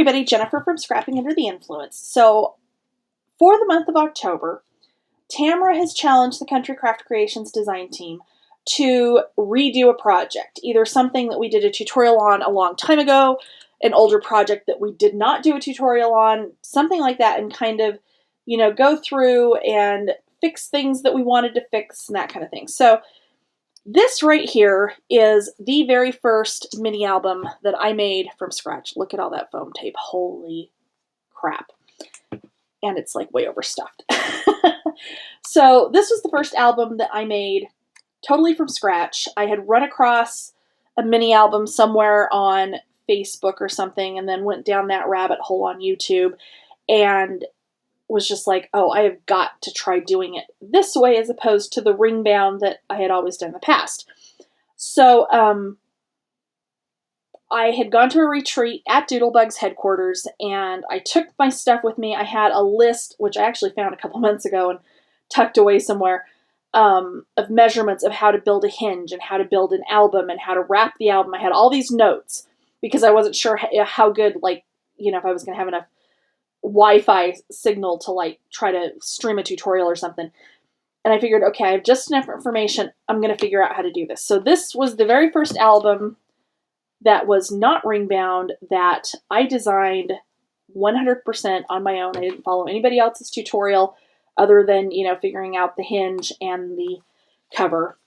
everybody, Jennifer from Scrapping Under the Influence. So for the month of October, Tamara has challenged the Country Craft Creations design team to redo a project, either something that we did a tutorial on a long time ago, an older project that we did not do a tutorial on, something like that, and kind of, you know, go through and fix things that we wanted to fix and that kind of thing. So this right here is the very first mini album that I made from scratch. Look at all that foam tape. Holy crap. And it's like way overstuffed. So this was the first album that I made totally from scratch. I had run across a mini album somewhere on Facebook or something and then went down that rabbit hole on YouTube and was just like, oh, I have got to try doing it this way as opposed to the ring bound that I had always done in the past. So I had gone to a retreat at Doodlebug's headquarters and I took my stuff with me. I had a list, which I actually found a couple months ago and tucked away somewhere, of measurements of how to build a hinge and how to build an album and how to wrap the album. I had all these notes because I wasn't sure how good, like, you know, if I was going to have enough Wi-Fi signal to like try to stream a tutorial or something. And I figured, okay, I have just enough information. I'm going to figure out how to do this. So this was the very first album that was not ring bound that I designed 100% on my own. I didn't follow anybody else's tutorial other than, you know, figuring out the hinge and the cover.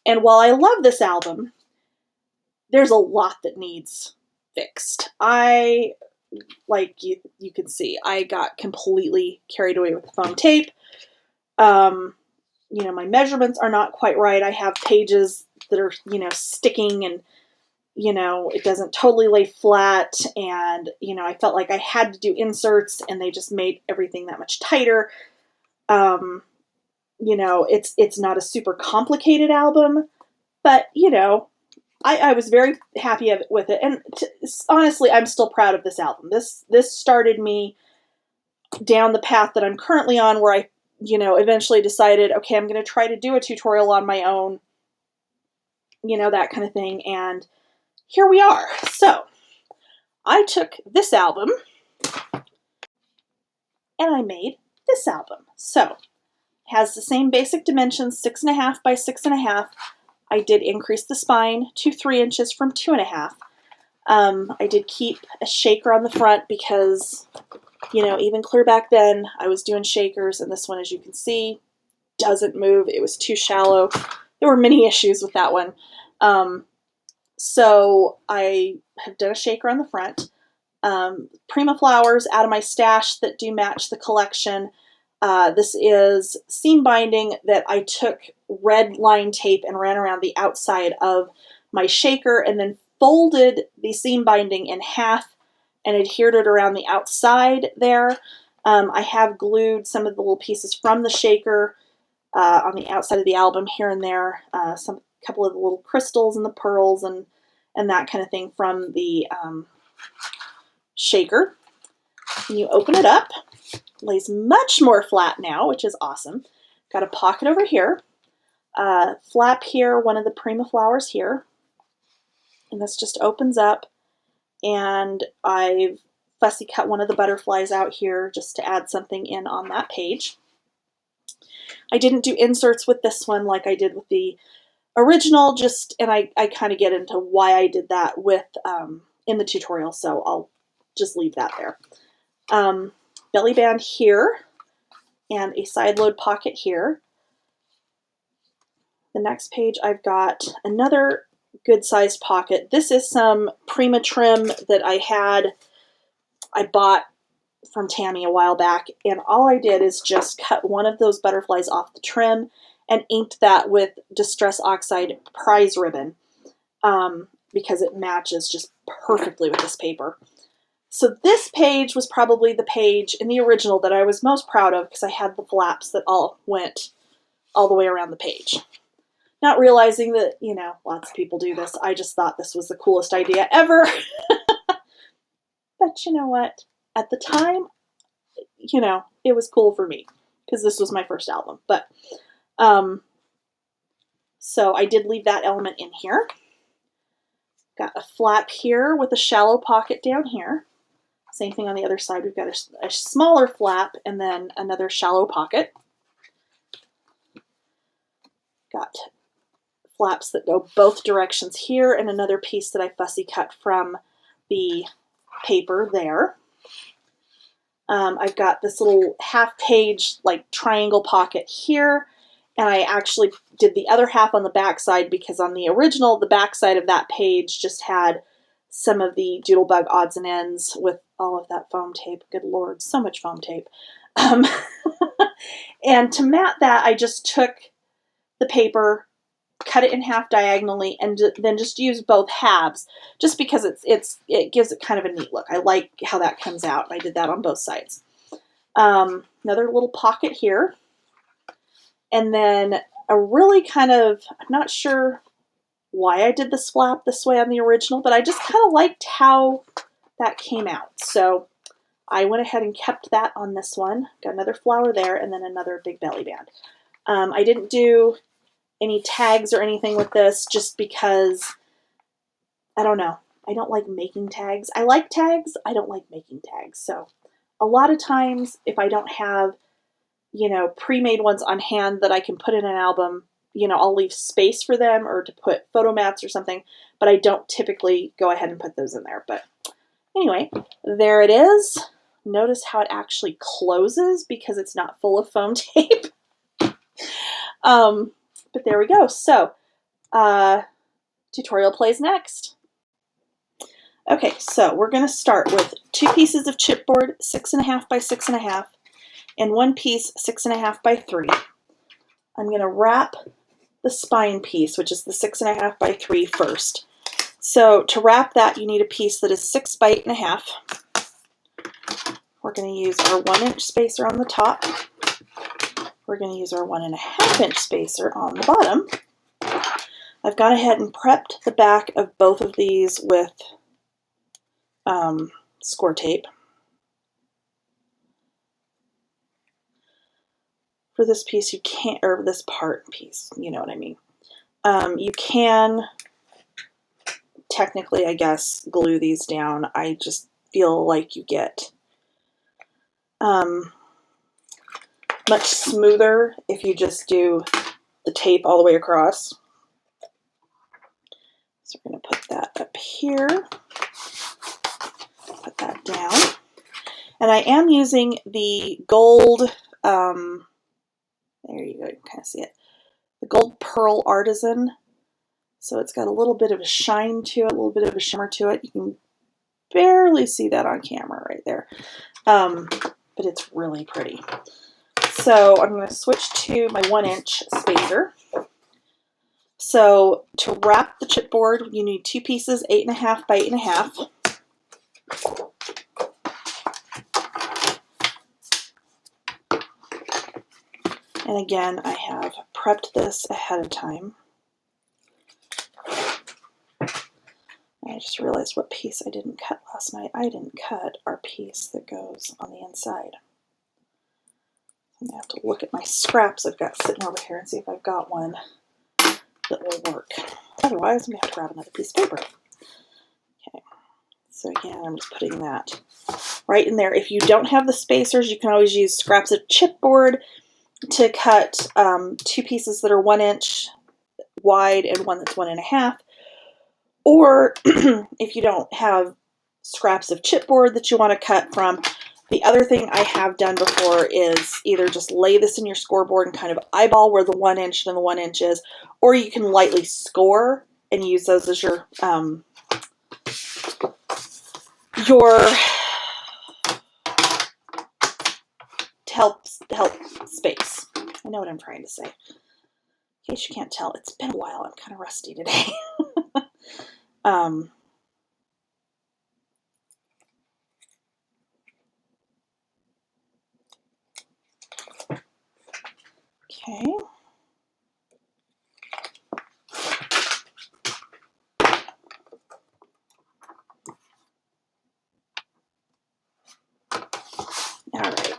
And while I love this album, there's a lot that needs fixed. Like you can see, I got completely carried away with the foam tape. You know, my measurements are not quite right. I have pages that are, you know, sticking and, you know, it doesn't totally lay flat. And, you know, I felt like I had to do inserts and they just made everything that much tighter. You know, it's not a super complicated album, but, you know, I was very happy with it. And honestly, I'm still proud of this album. This started me down the path that I'm currently on where I, you know, eventually decided, okay, I'm going to try to do a tutorial on my own, you know, that kind of thing. And here we are. So I took this album and I made this album. So it has the same basic dimensions, 6.5 by 6.5. I did increase the spine to 3 inches from 2.5. I did keep a shaker on the front because, you know, even clear back then, I was doing shakers, and this one, as you can see, doesn't move. It was too shallow. There were many issues with that one. So I have done a shaker on the front. Prima flowers out of my stash that do match the collection. This is seam binding that I took red line tape and ran around the outside of my shaker and then folded the seam binding in half and adhered it around the outside there. I have glued some of the little pieces from the shaker on the outside of the album here and there. Couple of the little crystals and the pearls and that kind of thing from the shaker. When you open it up, lays much more flat now, which is awesome. Got a pocket over here, flap here, one of the Prima flowers here, and this just opens up, and I've fussy cut one of the butterflies out here just to add something in on that page. I didn't do inserts with this one like I did with the original, and I kind of get into why I did that with in the tutorial, so I'll just leave that there. Belly band here, and a side load pocket here. The next page I've got another good sized pocket. This is some Prima trim that I bought from Tammy a while back, and all I did is just cut one of those butterflies off the trim and inked that with Distress Oxide prize ribbon because it matches just perfectly with this paper. So this page was probably the page in the original that I was most proud of because I had the flaps that all went all the way around the page. Not realizing that, you know, lots of people do this. I just thought this was the coolest idea ever. But you know what? At the time, you know, it was cool for me because this was my first album. But so I did leave that element in here. Got a flap here with a shallow pocket down here. Same thing on the other side. We've got a smaller flap and then another shallow pocket. Got flaps that go both directions here and another piece that I fussy cut from the paper there. I've got this little half-page like triangle pocket here, and I actually did the other half on the back side because on the original, the back side of that page just had some of the Doodlebug odds and ends with all of that foam tape. Good Lord, so much foam tape. And to mat that, I just took the paper, cut it in half diagonally, and then just use both halves, just because it gives it kind of a neat look. I like how that comes out. I did that on both sides. Another little pocket here, and then a really kind of, I'm not sure why I did this flap this way on the original, but I just kind of liked how that came out. So I went ahead and kept that on this one. Got another flower there, and then another big belly band. I didn't do any tags or anything with this just because, I don't know, I don't like making tags. I like tags, I don't like making tags. So a lot of times if I don't have, you know, pre-made ones on hand that I can put in an album, you know, I'll leave space for them or to put photo mats or something, but I don't typically go ahead and put those in there. But anyway, there it is. Notice how it actually closes because it's not full of foam tape. But there we go. So, tutorial plays next. Okay, so we're going to start with 2 pieces of chipboard, 6.5 by 6.5, and 1 piece 6.5 by 3. I'm going to wrap the spine piece, which is the 6.5 by 3 first. So to wrap that, you need a piece that is 6 by 8.5. We're going to use our 1-inch spacer on the top. We're going to use our 1.5-inch spacer on the bottom. I've gone ahead and prepped the back of both of these with score tape. For this piece, you can't, or this part piece, you know what I mean. You can technically, I guess, glue these down. I just feel like you get much smoother if you just do the tape all the way across. So we're going to put that up here, put that down. And I am using the gold, there you go, you can kind of see it, the gold pearl artisan. So it's got a little bit of a shine to it, a little bit of a shimmer to it. You can barely see that on camera right there, but it's really pretty. So I'm going to switch to my 1-inch spacer. So to wrap the chipboard, you need 2 pieces, 8.5 by 8.5. And again, I have prepped this ahead of time. I just realized what piece I didn't cut last night. I didn't cut our piece that goes on the inside. I'm going to have to look at my scraps I've got sitting over here and see if I've got one that will work. Otherwise, I'm going to have to grab another piece of paper. Okay, so again, I'm just putting that right in there. If you don't have the spacers, you can always use scraps of chipboard to cut 2 pieces that are 1 inch wide and one that's 1.5. Or if you don't have scraps of chipboard that you want to cut from, the other thing I have done before is either just lay this in your scoreboard and kind of eyeball where the 1 inch and the 1 inch is, or you can lightly score and use those as your to help space. I know what I'm trying to say. In case you can't tell, it's been a while. I'm kind of rusty today. Okay. All right.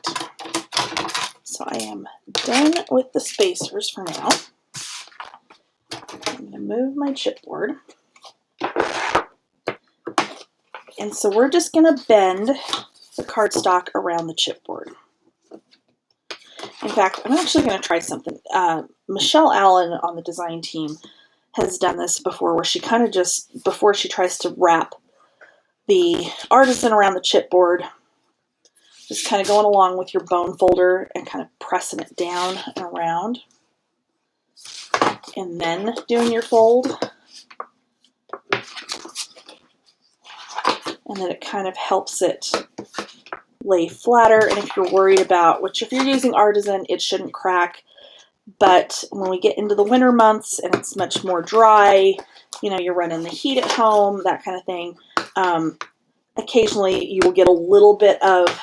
So I am done with the spacers for now. I'm going to move my chipboard. And so we're just going to bend the cardstock around the chipboard. In fact, I'm actually going to try something. Michelle Allen on the design team has done this before, where she kind of just, before she tries to wrap the artisan around the chipboard, just kind of going along with your bone folder and kind of pressing it down and around, and then doing your fold. And then it kind of helps it lay flatter. And if you're worried about, which if you're using artisan, it shouldn't crack. But when we get into the winter months and it's much more dry, you know, you're running the heat at home, that kind of thing, occasionally you will get a little bit of,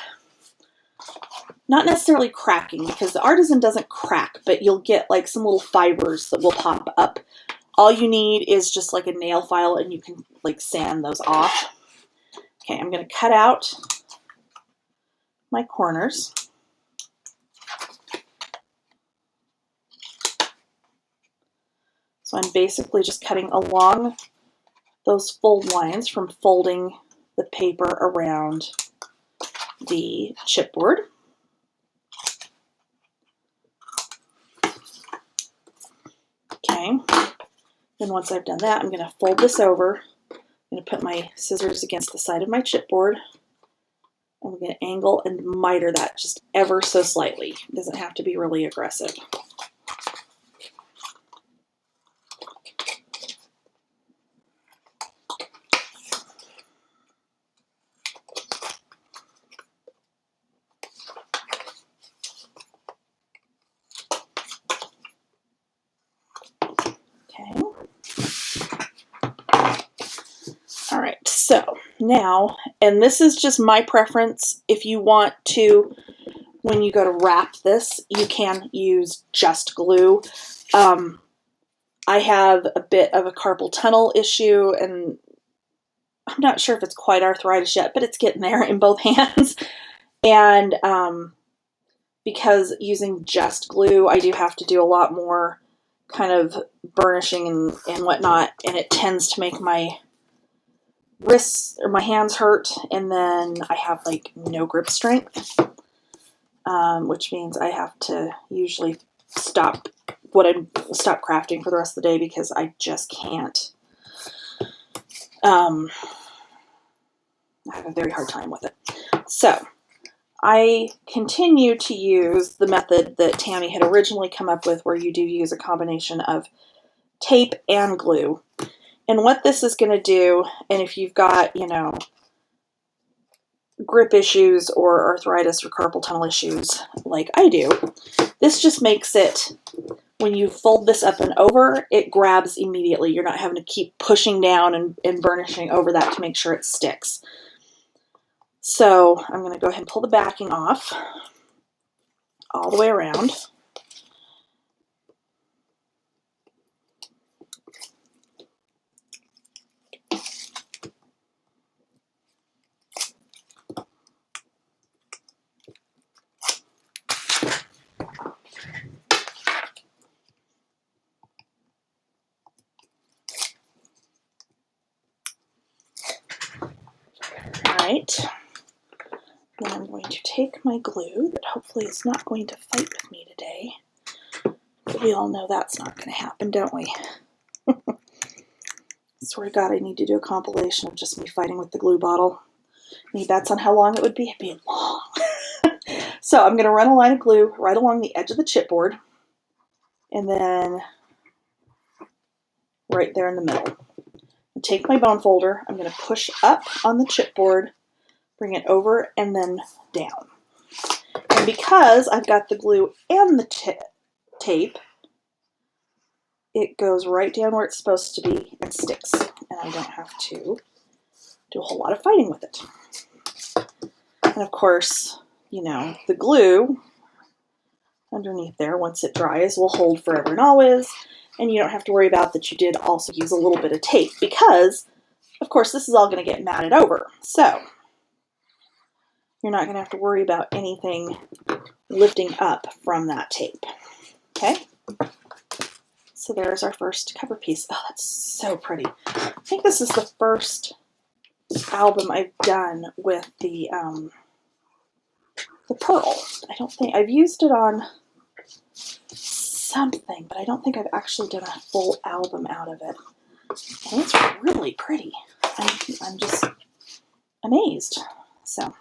not necessarily cracking, because the artisan doesn't crack, but you'll get like some little fibers that will pop up. All you need is just like a nail file and you can like sand those off. Okay, I'm going to cut out my corners. So I'm basically just cutting along those fold lines from folding the paper around the chipboard. Okay, then once I've done that, I'm going to fold this over. I'm going to put my scissors against the side of my chipboard. I'm going to angle and miter that just ever so slightly. It doesn't have to be really aggressive. Okay. All right, so now, and this is just my preference, if you want to, when you go to wrap this, you can use just glue. I have a bit of a carpal tunnel issue, and I'm not sure if it's quite arthritis yet, but it's getting there in both hands. And because using just glue, I do have to do a lot more kind of burnishing and whatnot, and it tends to make my wrists or my hands hurt, and then I have like no grip strength, which means I have to usually stop crafting for the rest of the day because I just can't. I have a very hard time with it. So I continue to use the method that Tammy had originally come up with, where you do use a combination of tape and glue. And what this is going to do, and if you've got, you know, grip issues or arthritis or carpal tunnel issues like I do, this just makes it, when you fold this up and over, it grabs immediately. You're not having to keep pushing down and burnishing over that to make sure it sticks. So I'm going to go ahead and pull the backing off all the way around. Right. Now I'm going to take my glue that hopefully is not going to fight with me today. But we all know that's not going to happen, don't we? I swear to God, I need to do a compilation of just me fighting with the glue bottle. Any bets on how long it would be? It'd be long. So I'm going to run a line of glue right along the edge of the chipboard, and then right there in the middle. And take my bone folder, I'm going to push up on the chipboard, bring it over, and then down. And because I've got the glue and the tape, it goes right down where it's supposed to be and sticks. And I don't have to do a whole lot of fighting with it. And of course, you know, the glue underneath there, once it dries, will hold forever and always. And you don't have to worry about that you did also use a little bit of tape, because, of course, this is all going to get matted over. So you're not going to have to worry about anything lifting up from that tape. Okay? So there's our first cover piece. Oh, that's so pretty. I think this is the first album I've done with the pearl. I don't think I've used it on something, but I don't think I've actually done a full album out of it. And it's really pretty. I'm just amazed. So,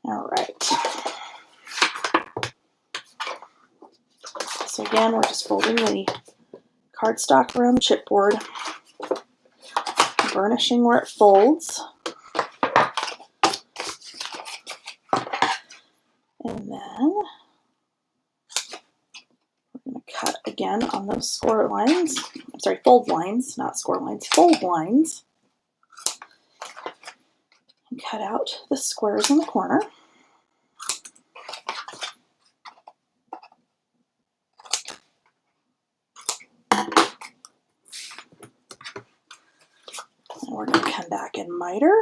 all right. So again, we're just folding the cardstock around the chipboard, burnishing where it folds, and then we're going to cut again on those score lines. I'm sorry, fold lines, not score lines, fold lines. And cut out the squares in the corner. And we're going to come back and miter.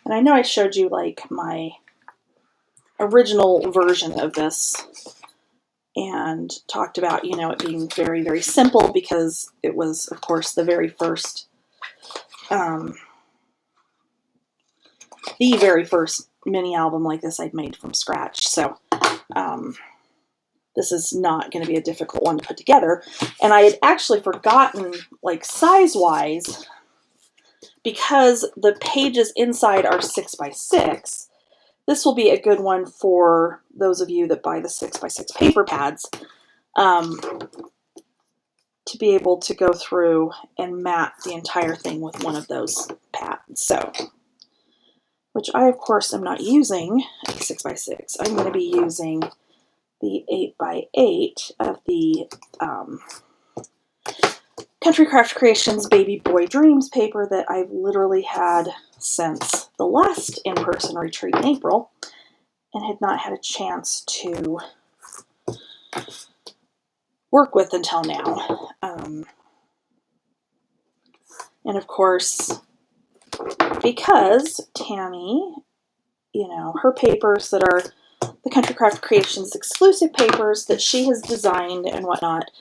And I know I showed you like my original version of this and talked about, you know, it being very, very simple because it was, of course, the very first mini album like this I'd made from scratch. So this is not going to be a difficult one to put together. And I had actually forgotten, like size-wise, because the pages inside are 6x6, this will be a good one for those of you that buy the 6x6 paper pads to be able to go through and mat the entire thing with one of those pads. So, which I, of course, am not using a 6x6. I'm going to be using the 8x8 of the Country Craft Creations Baby Boy Dreams paper that I've literally had since the last in-person retreat in April and had not had a chance to work with until now. And of course, because Tammy, you know, her papers that are the Country Craft Creations exclusive papers that she has designed and whatnot,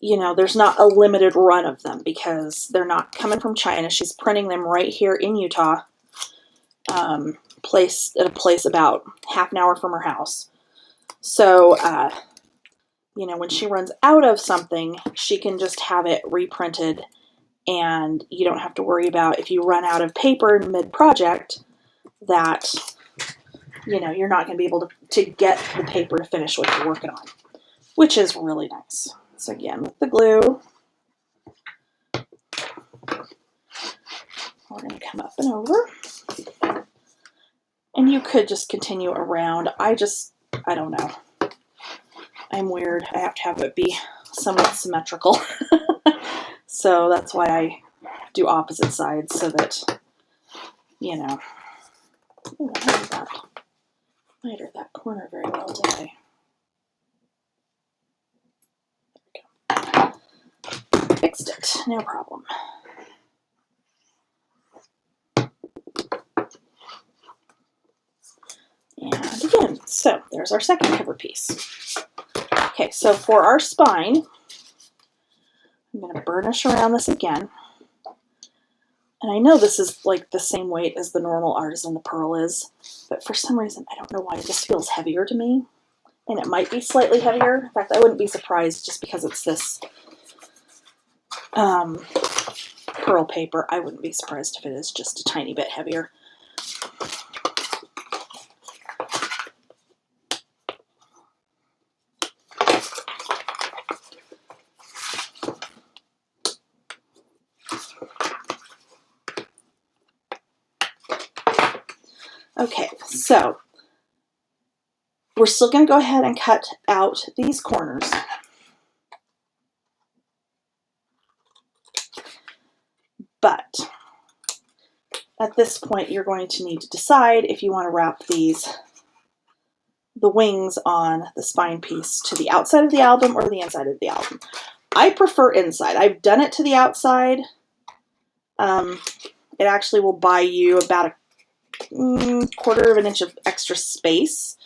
you know, there's not a limited run of them because they're not coming from China. She's printing them right here in Utah, placed at a place about half an hour from her house. So, you know, when she runs out of something, she can just have it reprinted, and you don't have to worry about if you run out of paper mid-project that, you know, you're not going to be able to get the paper to finish what you're working on, which is really nice. So again, with the glue, we're going to come up and over. And you could just continue around. I don't know. I'm weird. I have to have it be somewhat symmetrical. So that's why I do opposite sides so that, you know, ooh, I did that. Mitered that corner very well, did I? Fixed it, no problem. And again, so there's our second cover piece. Okay, so for our spine, I'm going to burnish around this again. And I know this is like the same weight as the normal Artisan the Pearl is, but for some reason, I don't know why, this feels heavier to me. And it might be slightly heavier. In fact, I wouldn't be surprised just because it's this pearl paper. I wouldn't be surprised if it is just a tiny bit heavier. Okay, so we're still going to go ahead and cut out these corners. But at this point, you're going to need to decide if you want to wrap the wings on the spine piece to the outside of the album or the inside of the album. I prefer inside. I've done it to the outside, It actually will buy you about a quarter of an inch of extra space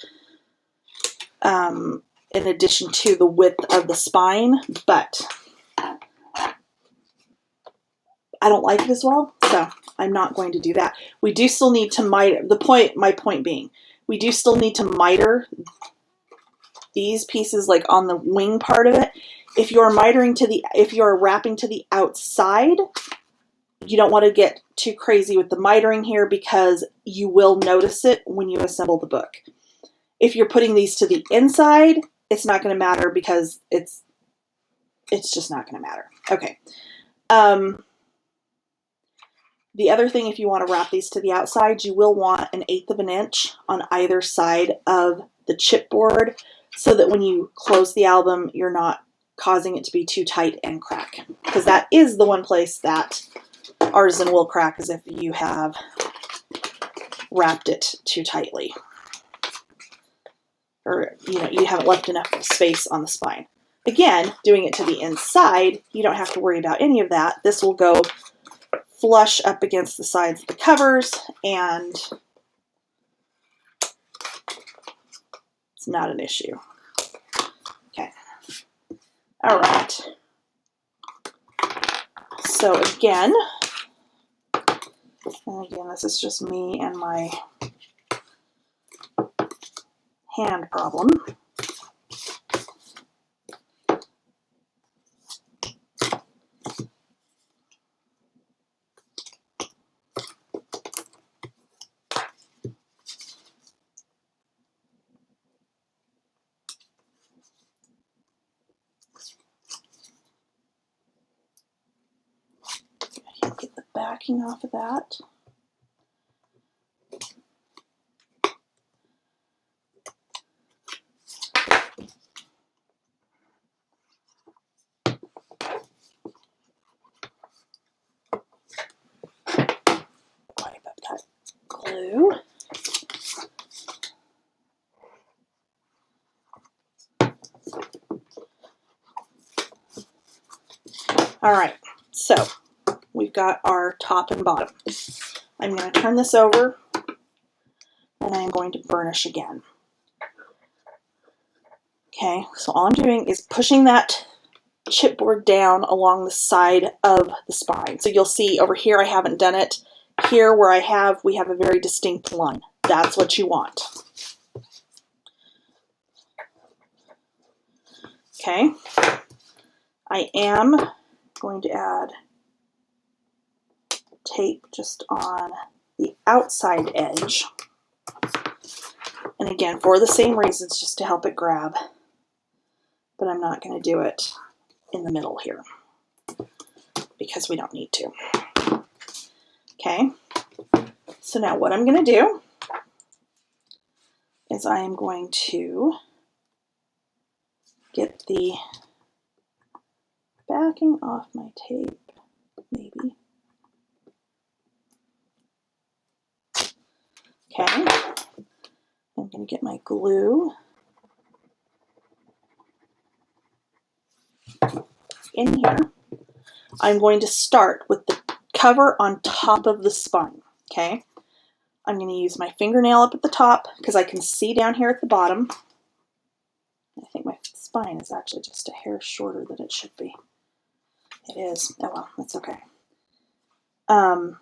in addition to the width of the spine, but I don't like it as well, so I'm not going to do that. We do still need to miter, my point being, we do still need to miter these pieces like on the wing part of it. If you're if you're wrapping to the outside, you don't want to get too crazy with the mitering here because you will notice it when you assemble the book. If you're putting these to the inside, it's not going to matter because it's just not going to matter. Okay. The other thing, if you want to wrap these to the outside, you will want 1/8 of an inch on either side of the chipboard so that when you close the album, you're not causing it to be too tight and crack. Because that is the one place that Artisan will crack, is if you have wrapped it too tightly. Or, you haven't left enough space on the spine. Again, doing it to the inside, you don't have to worry about any of that. This will go flush up against the sides of the covers, and it's not an issue. Okay. All right. So again, this is just me and my hand problem. Get the backing off of that. Wipe up that glue. All right, so we've got our top and bottom. I'm going to turn this over and I'm going to burnish again. Okay, so all I'm doing is pushing that chipboard down along the side of the spine. So you'll see over here I haven't done it. Here where we have a very distinct line. That's what you want. Okay, I am going to add tape just on the outside edge. And again, for the same reasons, just to help it grab. But I'm not going to do it in the middle here because we don't need to. Okay, so now what I'm going to do is I am going to get the backing off my tape, maybe. Okay, I'm going to get my glue in here. I'm going to start with the cover on top of the spine. Okay, I'm going to use my fingernail up at the top because I can see down here at the bottom. I think my spine is actually just a hair shorter than it should be. It is. Oh well, that's okay. I'm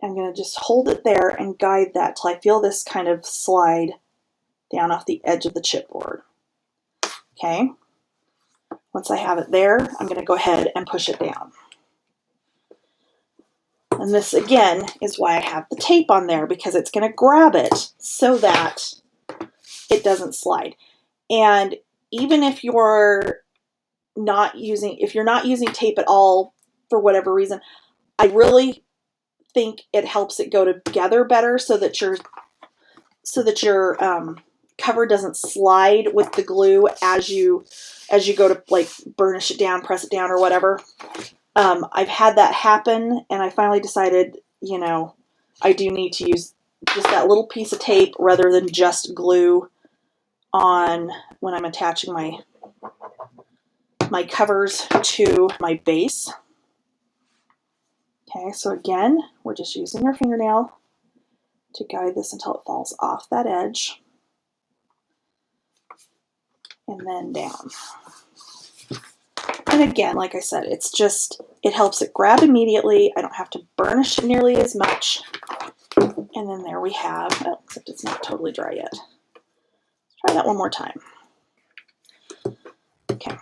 going to just hold it there and guide that till I feel this kind of slide down off the edge of the chipboard. Okay. Once I have it there, I'm going to go ahead and push it down. And this again is why I have the tape on there, because it's going to grab it so that it doesn't slide. And even if you're not using tape at all for whatever reason, I really think it helps it go together better so that your cover doesn't slide with the glue as you go to like burnish it down, press it down, or whatever. I've had that happen, and I finally decided, I do need to use just that little piece of tape rather than just glue on when I'm attaching my covers to my base. Okay, so again, we're just using our fingernail to guide this until it falls off that edge and then down. And again, like I said, it's just, it helps it grab immediately. I don't have to burnish it nearly as much. And then there we have, oh, except it's not totally dry yet. Let's try that one more time. Okay.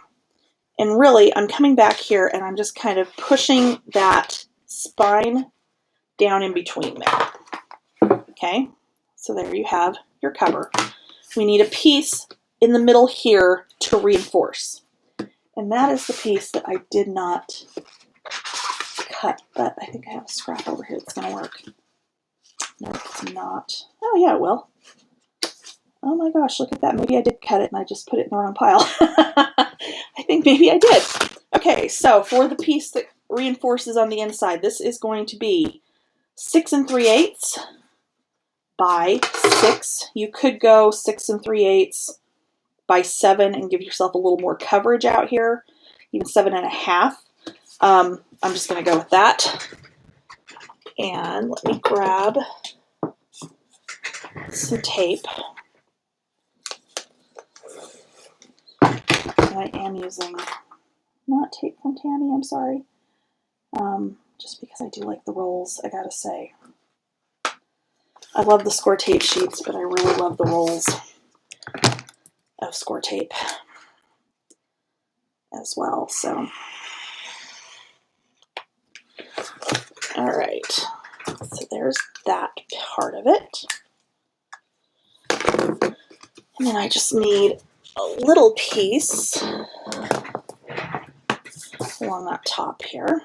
And really, I'm coming back here and I'm just kind of pushing that spine down in between there. Okay, so there you have your cover. We need a piece in the middle here to reinforce. And that is the piece that I did not cut, but I think I have a scrap over here that's going to work. No, it's not. Oh yeah, it will. Oh my gosh, look at that. Maybe I did cut it and I just put it in the wrong pile. I think maybe I did. Okay, so for the piece that reinforces on the inside, this is going to be 6 3/8 by 6. You could go 6 3/8 by 7 and give yourself a little more coverage out here, even 7 1/2. I'm just going to go with that. And let me grab some tape. And I am using not tape from Tammy, I'm sorry. Just because I do like the rolls, I gotta say. I love the score tape sheets, but I really love the rolls of score tape as well. So, all right. So there's that part of it. And then I just need a little piece along that top here.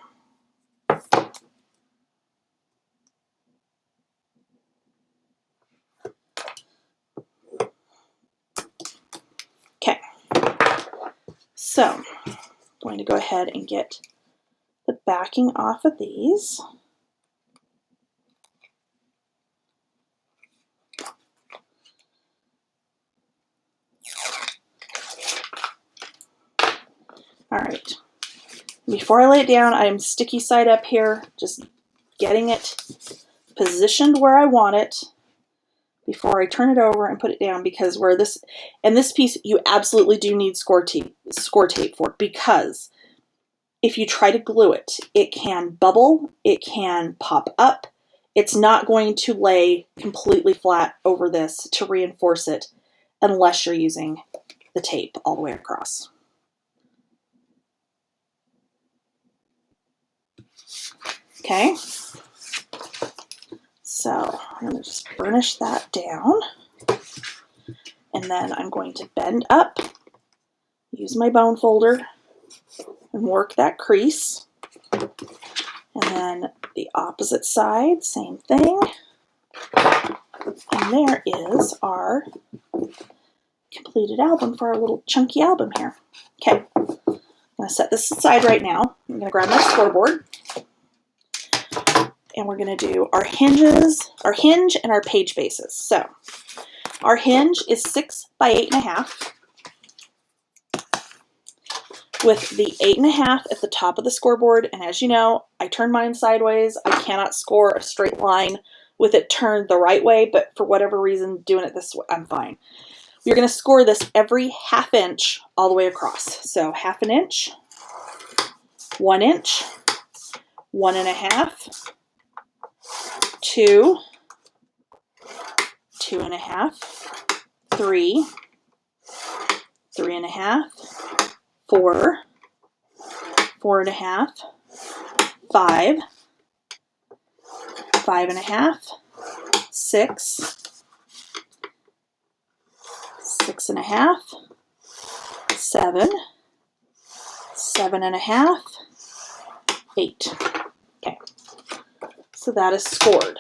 Okay, so I'm going to go ahead and get the backing off of these. All right, before I lay it down, I'm sticky side up here, just getting it positioned where I want it before I turn it over and put it down, because where this, and this piece you absolutely do need score tape for, because if you try to glue it, it can bubble, it can pop up. It's not going to lay completely flat over this to reinforce it unless you're using the tape all the way across. Okay, so I'm going to just burnish that down, and then I'm going to bend up, use my bone folder, and work that crease. And then the opposite side, same thing. And there is our completed album for our little chunky album here. Okay, I'm going to set this aside right now. I'm going to grab my scoreboard. And we're going to do our hinges, our hinge and our page bases. So our hinge is 6 by 8.5. With the 8.5 at the top of the scoreboard, and as you know, I turn mine sideways. I cannot score a straight line with it turned the right way, but for whatever reason, doing it this way, I'm fine. You're going to score this every 1/2 inch all the way across. So 1/2 inch, 1 inch, 1 1/2, 2, 2 1/2, 3, 3 1/2, 4, 4 1/2, 5, 5 1/2, 6, 6 1/2, 7, 7 1/2, 8. Okay, so that is scored.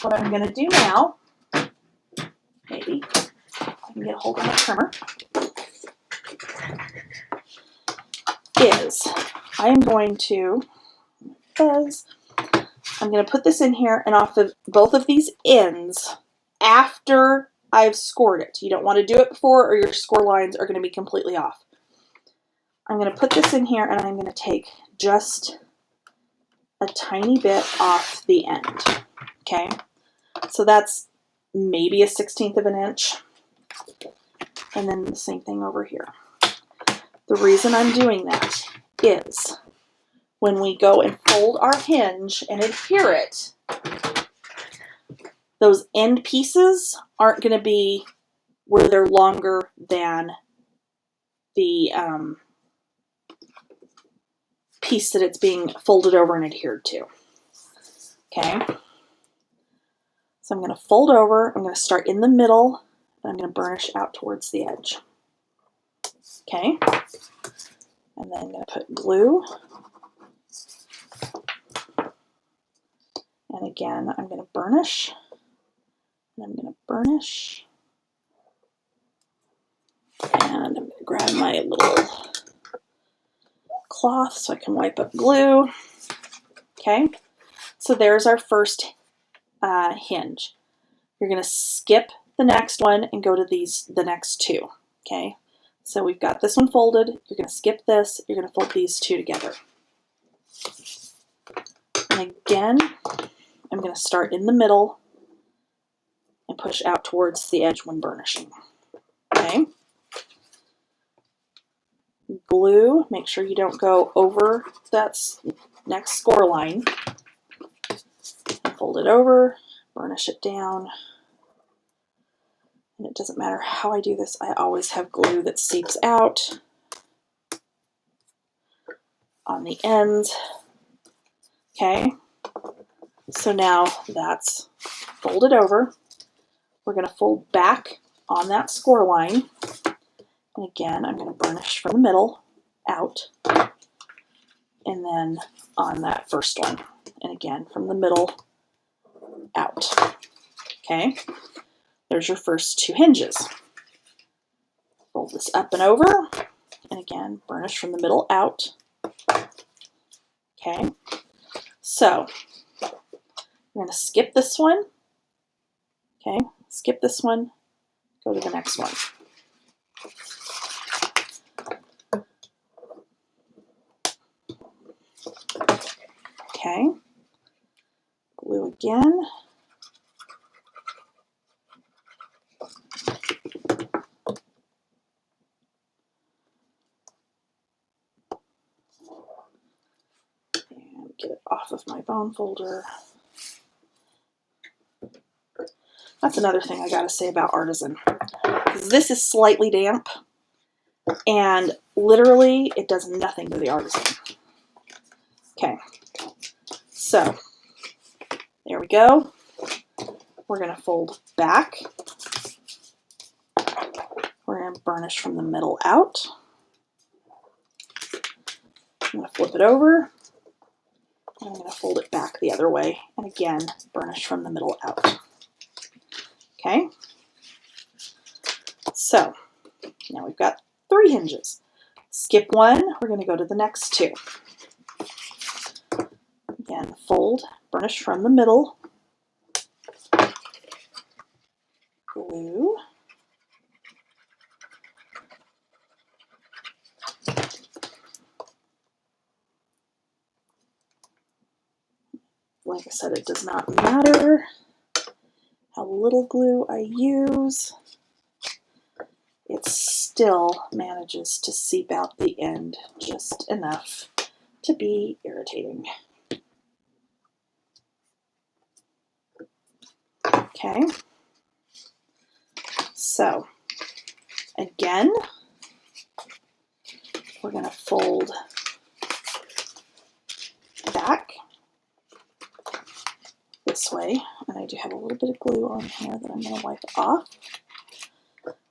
What I'm going to do now, maybe I can get a hold of my trimmer, is I am going to, I'm going to put this in here and off of both of these ends after I've scored it. You don't want to do it before or your score lines are going to be completely off. I'm going to put this in here and I'm going to take just a tiny bit off the end, okay? So that's maybe a 1/16 of an inch. And then the same thing over here. The reason I'm doing that is when we go and fold our hinge and adhere it, those end pieces aren't going to be where they're longer than the piece that it's being folded over and adhered to. Okay, so I'm going to fold over, I'm going to start in the middle, and I'm going to burnish out towards the edge. Okay, and then I'm going to put glue, and again I'm going to burnish, and I'm going to burnish, and I'm going to grab my little cloth so I can wipe up glue. Okay, so there's our first hinge. You're going to skip the next one and go to the next two. Okay, so we've got this one folded. You're going to skip this. You're going to fold these two together. And again, I'm going to start in the middle and push out towards the edge when burnishing. Okay. Glue, make sure you don't go over that next score line. Fold it over, burnish it down. And it doesn't matter how I do this, I always have glue that seeps out on the ends. Okay, so now that's folded over. We're going to fold back on that score line. And again, I'm going to burnish from the middle out. And then on that first one. And again, from the middle out. Okay, there's your first two hinges. Fold this up and over. And again, burnish from the middle out. Okay, so I'm going to skip this one. Okay, skip this one, go to the next one. Okay, glue again. And get it off of my bone folder. That's another thing I gotta say about Artisan. This is slightly damp, and literally it does nothing to the Artisan. Okay, so there we go. We're gonna fold back. We're gonna burnish from the middle out. I'm gonna flip it over. And I'm gonna fold it back the other way, and again, burnish from the middle out. Okay, so now we've got 3 hinges. Skip one, we're going to go to the next 2. Again, fold, burnish from the middle, glue, like I said, it does not matter how little glue I use. It still manages to seep out the end just enough to be irritating. Okay, so again, we're going to fold back this way, and I do have a little bit of glue on here that I'm going to wipe off.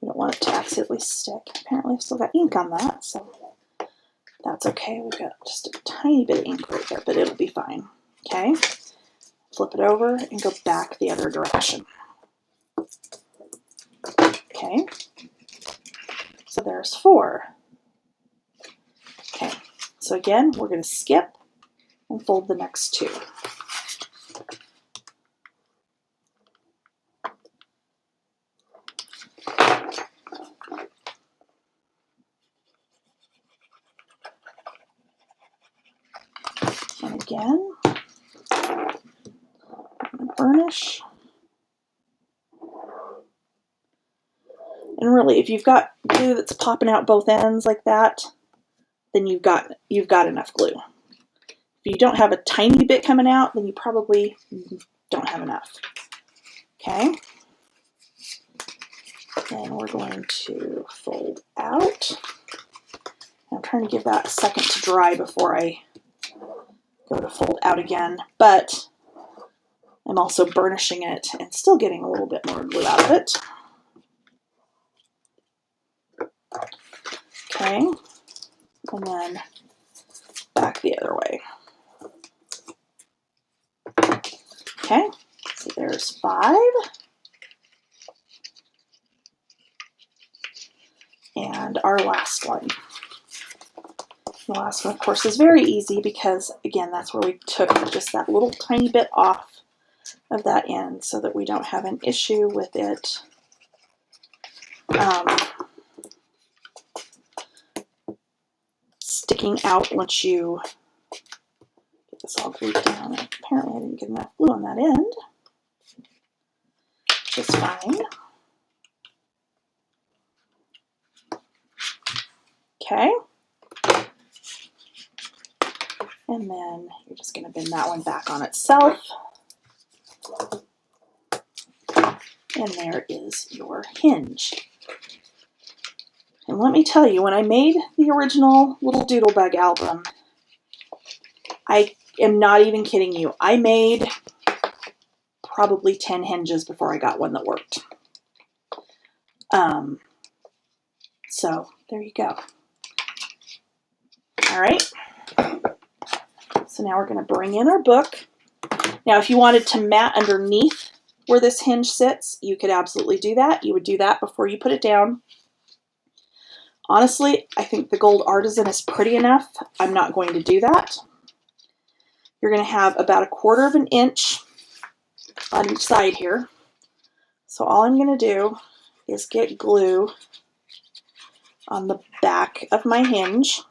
We don't want it to accidentally stick. Apparently I've still got ink on that, so that's okay. We've got just a tiny bit of ink right there, but it'll be fine. Okay, flip it over and go back the other direction. Okay, so there's 4. Okay, so again, we're going to skip and fold the next 2. And again, burnish. And really, if you've got glue that's popping out both ends like that, then you've got enough glue. If you don't have a tiny bit coming out, then you probably don't have enough. Okay. Then we're going to fold out. I'm trying to give that a second to dry before I go to fold out again, but I'm also burnishing it and still getting a little bit more glue out of it. Okay, and then back the other way. Okay, so there's 5. And our last one. The last one, of course, is very easy because, again, that's where we took just that little tiny bit off of that end so that we don't have an issue with it sticking out once you get this all glued down. Apparently I didn't get enough glue on that end, which is fine. Okay. And then you're just going to bend that one back on itself. And there is your hinge. And let me tell you, when I made the original little Doodlebug album, I am not even kidding you, I made probably 10 hinges before I got one that worked. So there you go. All right. So now we're going to bring in our book. Now, if you wanted to mat underneath where this hinge sits, you could absolutely do that. You would do that before you put it down. Honestly, I think the Gold Artisan is pretty enough. I'm not going to do that. You're going to have about 1/4 of an inch on each side here. So all I'm going to do is get glue on the back of my hinge.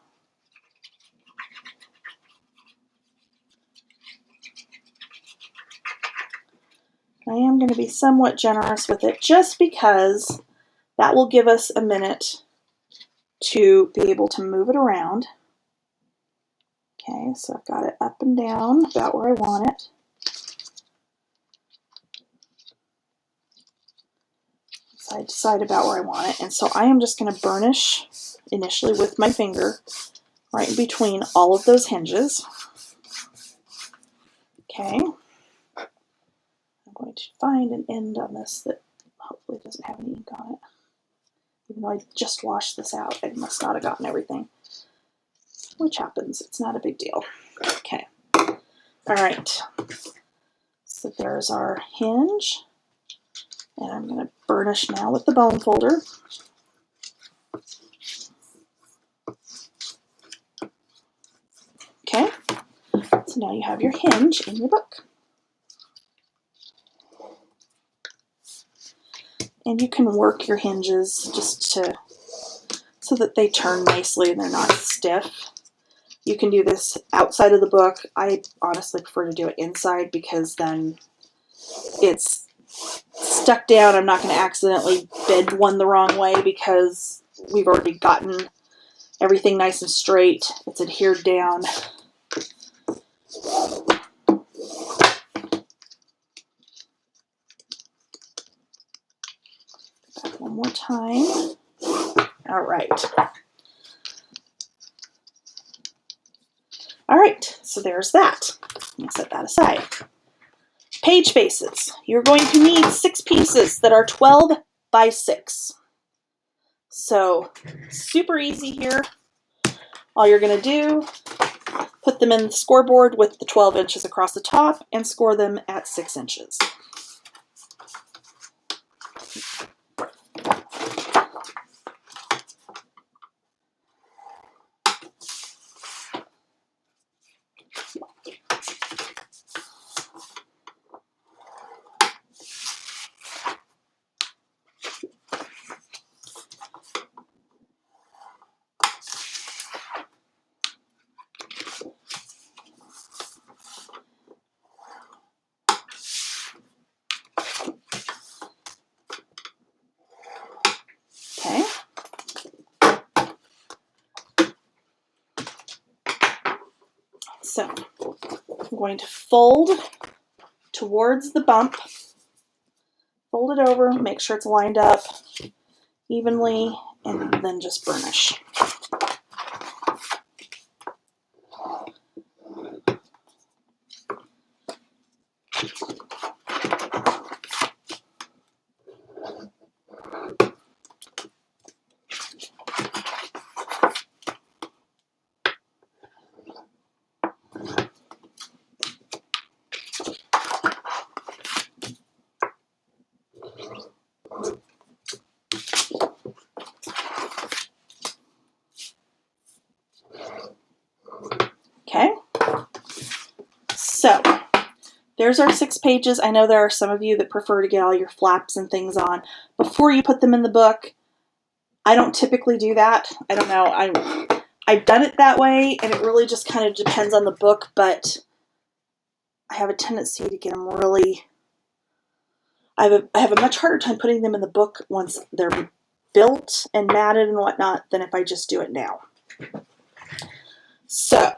I am going to be somewhat generous with it just because that will give us a minute to be able to move it around. Okay, so I've got it up and down about where I want it. Side to side about where I want it. And so I am just going to burnish initially with my finger right in between all of those hinges. Okay. I'm going to find an end on this that hopefully doesn't have any ink on it. Even though I just washed this out, I must not have gotten everything. Which happens, it's not a big deal. Okay. All right. So there's our hinge. And I'm going to burnish now with the bone folder. Okay. So now you have your hinge in your book. And you can work your hinges just so that they turn nicely and they're not stiff. You can do this outside of the book. I honestly prefer to do it inside because then it's stuck down. I'm not going to accidentally bend one the wrong way because we've already gotten everything nice and straight. It's adhered down. Back one more time. All right. All right, so there's that. I'm going to set that aside. Page faces. You're going to need 6 pieces that are 12 by 6. So super easy here. All you're going to do, put them in the scoreboard with the 12 inches across the top and score them at 6 inches. So I'm going to fold towards the bump, fold it over, make sure it's lined up evenly, and then just burnish. Okay, so there's our 6 pages. I know there are some of you that prefer to get all your flaps and things on before you put them in the book. I don't typically do that. I don't know. I've done it that way, and it really just kind of depends on the book, but I have a tendency to get them really... I have a much harder time putting them in the book once they're built and matted and whatnot than if I just do it now. So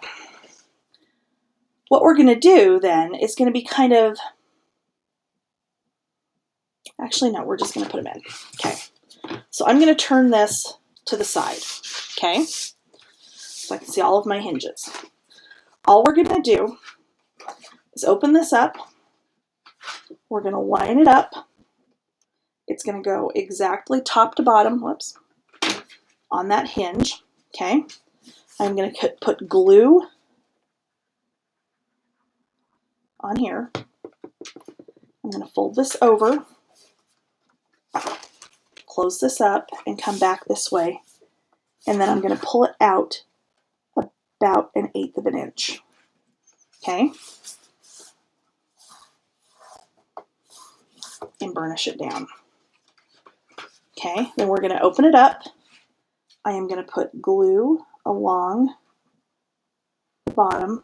what we're going to do then is going to be kind of... Actually, no, we're just going to put them in. Okay. So I'm going to turn this to the side. Okay. So I can see all of my hinges. All we're going to do is open this up. We're going to line it up. It's going to go exactly top to bottom, whoops, on that hinge. Okay. I'm going to put glue on here. I'm going to fold this over, close this up, and come back this way. And then I'm going to pull it out about 1/8 of an inch. Okay. And burnish it down. Okay, then we're going to open it up. I am going to put glue along the bottom.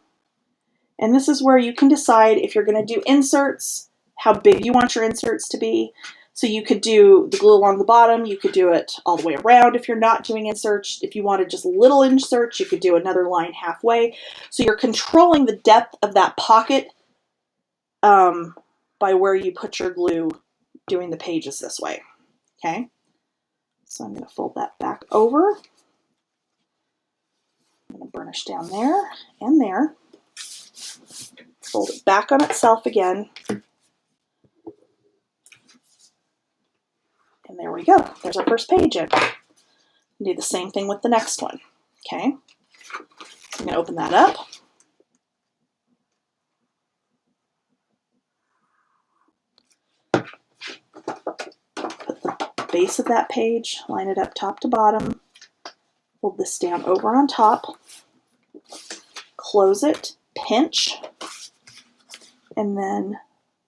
And this is where you can decide if you're going to do inserts, how big you want your inserts to be. So you could do the glue along the bottom. You could do it all the way around if you're not doing inserts. If you wanted just little inserts, you could do another line halfway. So you're controlling the depth of that pocket by where you put your glue doing the pages this way. Okay. So I'm going to fold that back over. I'm going to burnish down there and there. Fold it back on itself again. And there we go. There's our first page in. Do the same thing with the next one. Okay. So I'm going to open that up. Put the base of that page, line it up top to bottom. Fold this down over on top. Close it, pinch, and then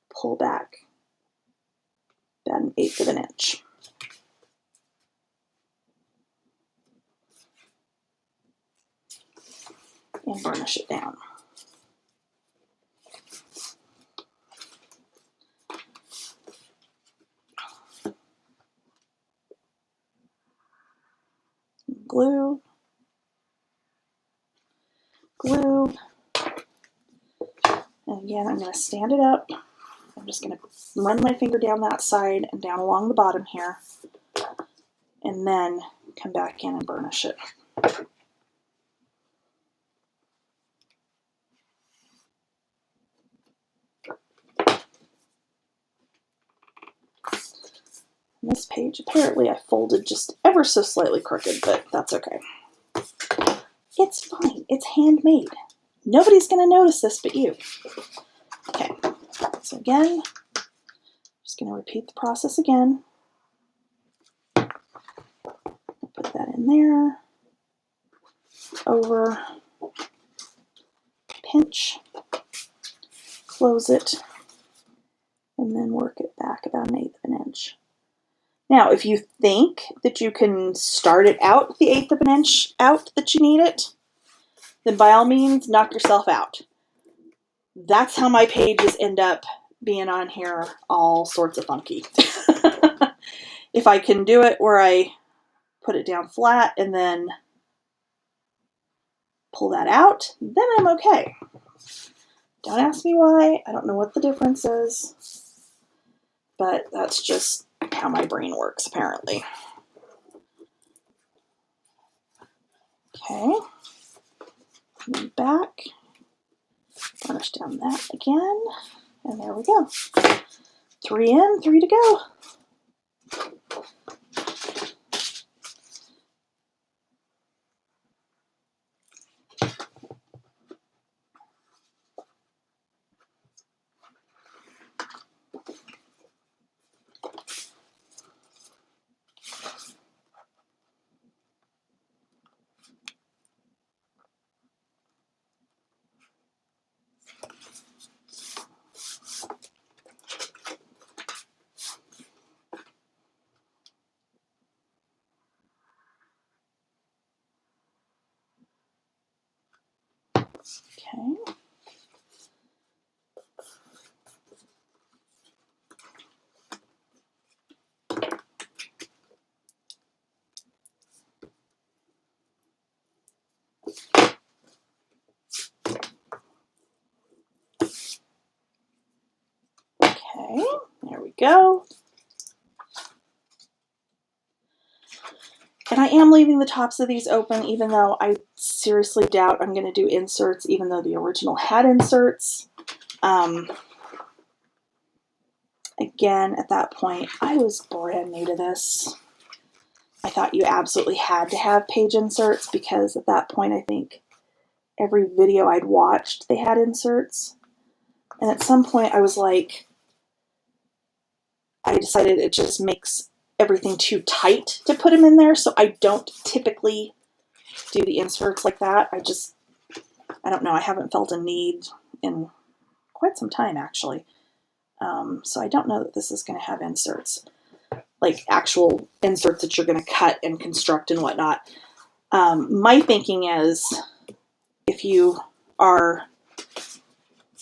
pull back about 1/8 of an inch. And burnish it down. Glue, glue, and again I'm going to stand it up. I'm just going to run my finger down that side and down along the bottom here, and then come back in and burnish it. This page, apparently I folded just ever so slightly crooked, but that's okay. It's fine. It's handmade. Nobody's going to notice this but you. Okay, so again, just going to repeat the process again. Put that in there, over, pinch, close it, and then work it back about 1/8 of an inch. Now, if you think that you can start it out the 1/8 of an inch out that you need it, then by all means, knock yourself out. That's how my pages end up being on here all sorts of funky. If I can do it where I put it down flat and then pull that out, then I'm okay. Don't ask me why. I don't know what the difference is, but that's just how my brain works, apparently. Okay, and back, burnish down that again, and there we go. 3 in, 3 to go. Okay. Okay, there we go. And I am leaving the tops of these open, even though I seriously doubt I'm going to do inserts, even though the original had inserts. Again, at that point, I was brand new to this. I thought you absolutely had to have page inserts because at that point, I think every video I'd watched, they had inserts. And at some point, I was like, I decided it just makes everything too tight to put them in there, so I don't typically do the inserts like that. I don't know, I haven't felt a need in quite some time, actually. So I don't know that this is going to have inserts, like actual inserts that you're going to cut and construct and whatnot. My thinking is, if you are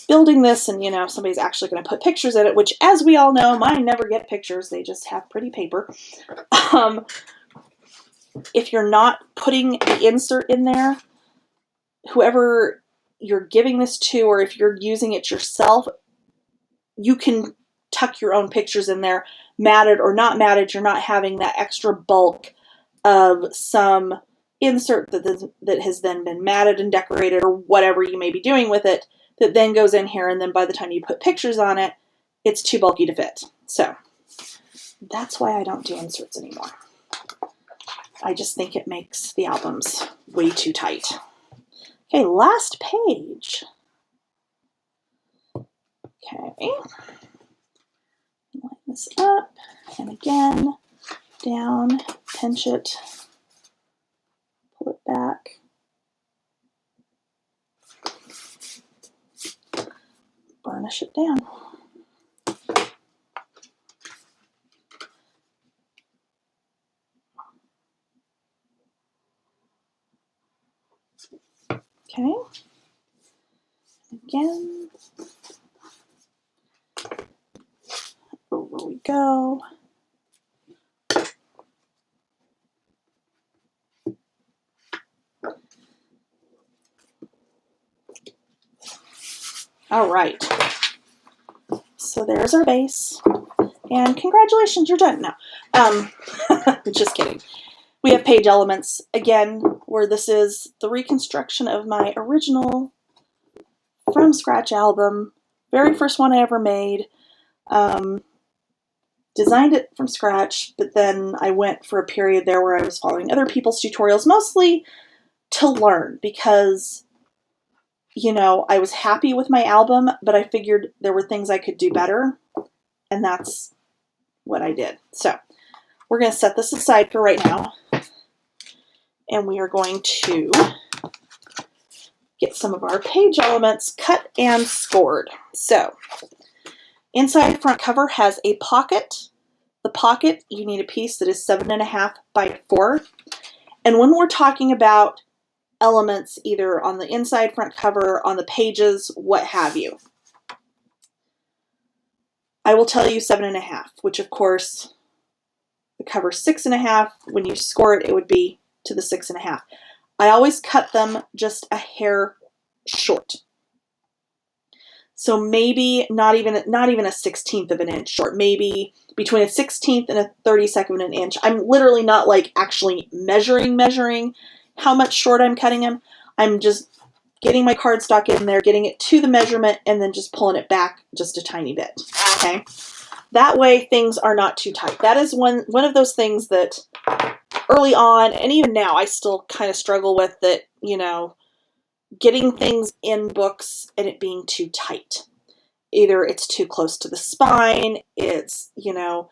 building this and, you know, somebody's actually going to put pictures in it, which, as we all know, mine never get pictures. They just have pretty paper. If you're not putting the insert in there, whoever you're giving this to, or if you're using it yourself, you can tuck your own pictures in there, matted or not matted. You're not having that extra bulk of some insert that has then been matted and decorated, or whatever you may be doing with it, that then goes in here, and then by the time you put pictures on it, it's too bulky to fit. So that's why I don't do inserts anymore. I just think it makes the albums way too tight. Okay, last page. Okay, line this up, and again, down, pinch it, pull it back. Burnish it down. Okay, again, over we go. All right, so there's our base, and congratulations, you're done now. Just kidding. We have page elements, again, where this is the reconstruction of my original from scratch album, very first one I ever made. Designed it from scratch, but then I went for a period there where I was following other people's tutorials, mostly to learn, because, you know, I was happy with my album, but I figured there were things I could do better, and that's what I did. So we're going to set this aside for right now, and we are going to get some of our page elements cut and scored. So inside front cover has a pocket. The pocket, you need a piece that is 7.5 by 4. And when we're talking about elements, either on the inside front cover, on the pages, what have you, I will tell you 7.5, which of course the cover's 6.5. When you score it, it would be to the 6.5. I always cut them just a hair short. So maybe not even a 1/16 of an inch short, maybe between a 1/16 and a 32nd of an inch. I'm literally not like actually measuring how much short I'm cutting them. I'm just getting my cardstock in there, getting it to the measurement, and then just pulling it back just a tiny bit, okay? That way things are not too tight. That is one of those things that early on, and even now, I still kind of struggle with that, you know, getting things in books and it being too tight. Either it's too close to the spine, it's, you know,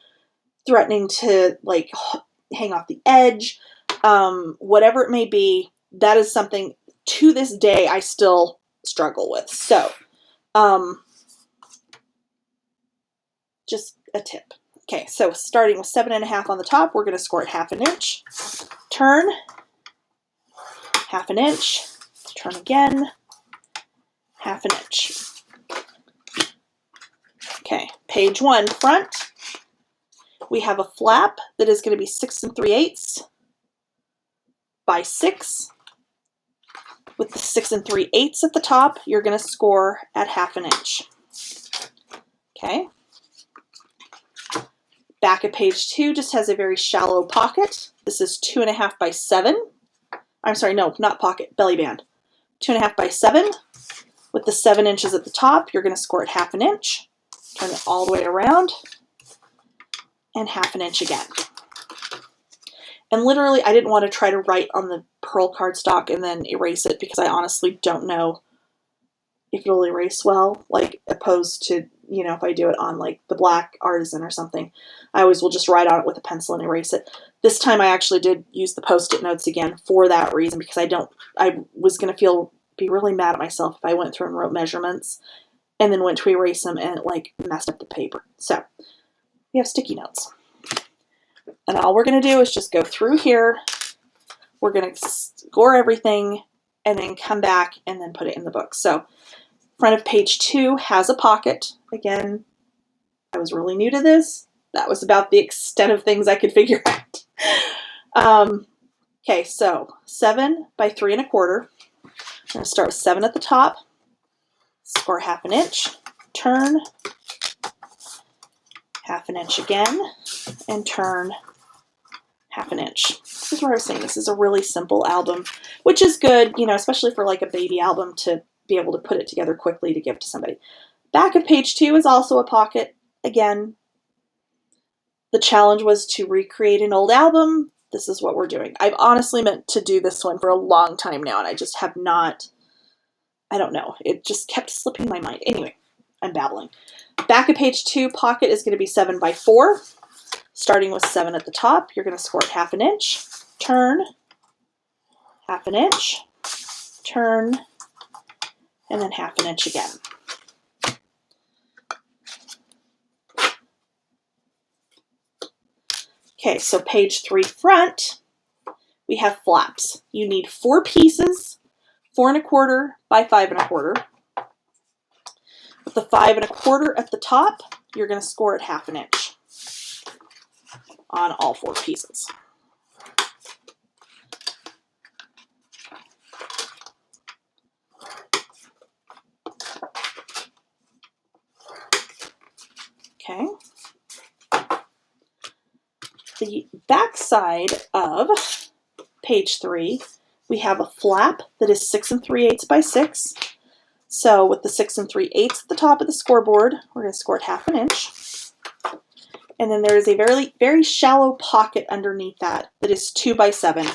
threatening to like hang off the edge, whatever it may be. That is something to this day I still struggle with. So, just a tip. Okay, so starting with 7.5 on the top, we're going to score it 1/2 inch, turn, 1/2 inch, turn again, 1/2 inch. Okay, page 1, front. We have a flap that is going to be 6 3/8 by 6. With the 6 3/8 at the top, you're going to score at 1/2 inch. Okay. Back of page 2 just has a very shallow pocket. This is 2.5 by 7. I'm sorry, no, not pocket, belly band. 2.5 by 7. With the 7 inches at the top, you're going to score at 1/2 inch. Turn it all the way around, and 1/2 inch again. And literally, I didn't want to try to write on the pearl cardstock and then erase it because I honestly don't know if it'll erase well, like opposed to, you know, if I do it on like the black artisan or something. I always will just write on it with a pencil and erase it. This time I actually did use the Post-it notes again for that reason, because I was going to be really mad at myself if I went through and wrote measurements and then went to erase them and it like messed up the paper. So we have sticky notes. And all we're going to do is just go through here. We're going to score everything and then come back and then put it in the book. So front of page 2 has a pocket. Again, I was really new to this. That was about the extent of things I could figure out. Okay, so 7 by 3 1/4. I'm going to start with 7 at the top, score 1/2 inch, turn, 1/2 inch again, and turn 1/2 inch. This is where I was saying this is a really simple album, which is good, you know, especially for like a baby album to be able to put it together quickly to give to somebody. Back of page 2 is also a pocket. Again, the challenge was to recreate an old album. This is what we're doing. I've honestly meant to do this one for a long time now, and I just have not, I don't know. It just kept slipping my mind. Anyway, I'm babbling. Back of page 2 pocket is going to be 7 by 4. Starting with 7 at the top, you're going to score it 1/2 inch, turn, 1/2 inch, turn, and then 1/2 inch again. Okay, so page 3 front, we have flaps. You need 4 pieces, 4 1/4 by 5 1/4. With the 5 1/4 at the top, you're going to score at 1/2 inch on all 4 pieces. Okay. The back side of page 3, we have a flap that is 6 3/8 by 6. So with the 6 3/8 at the top of the scoreboard, we're going to score at 1/2 inch. And then there is a very, very shallow pocket underneath that is 2 by 7.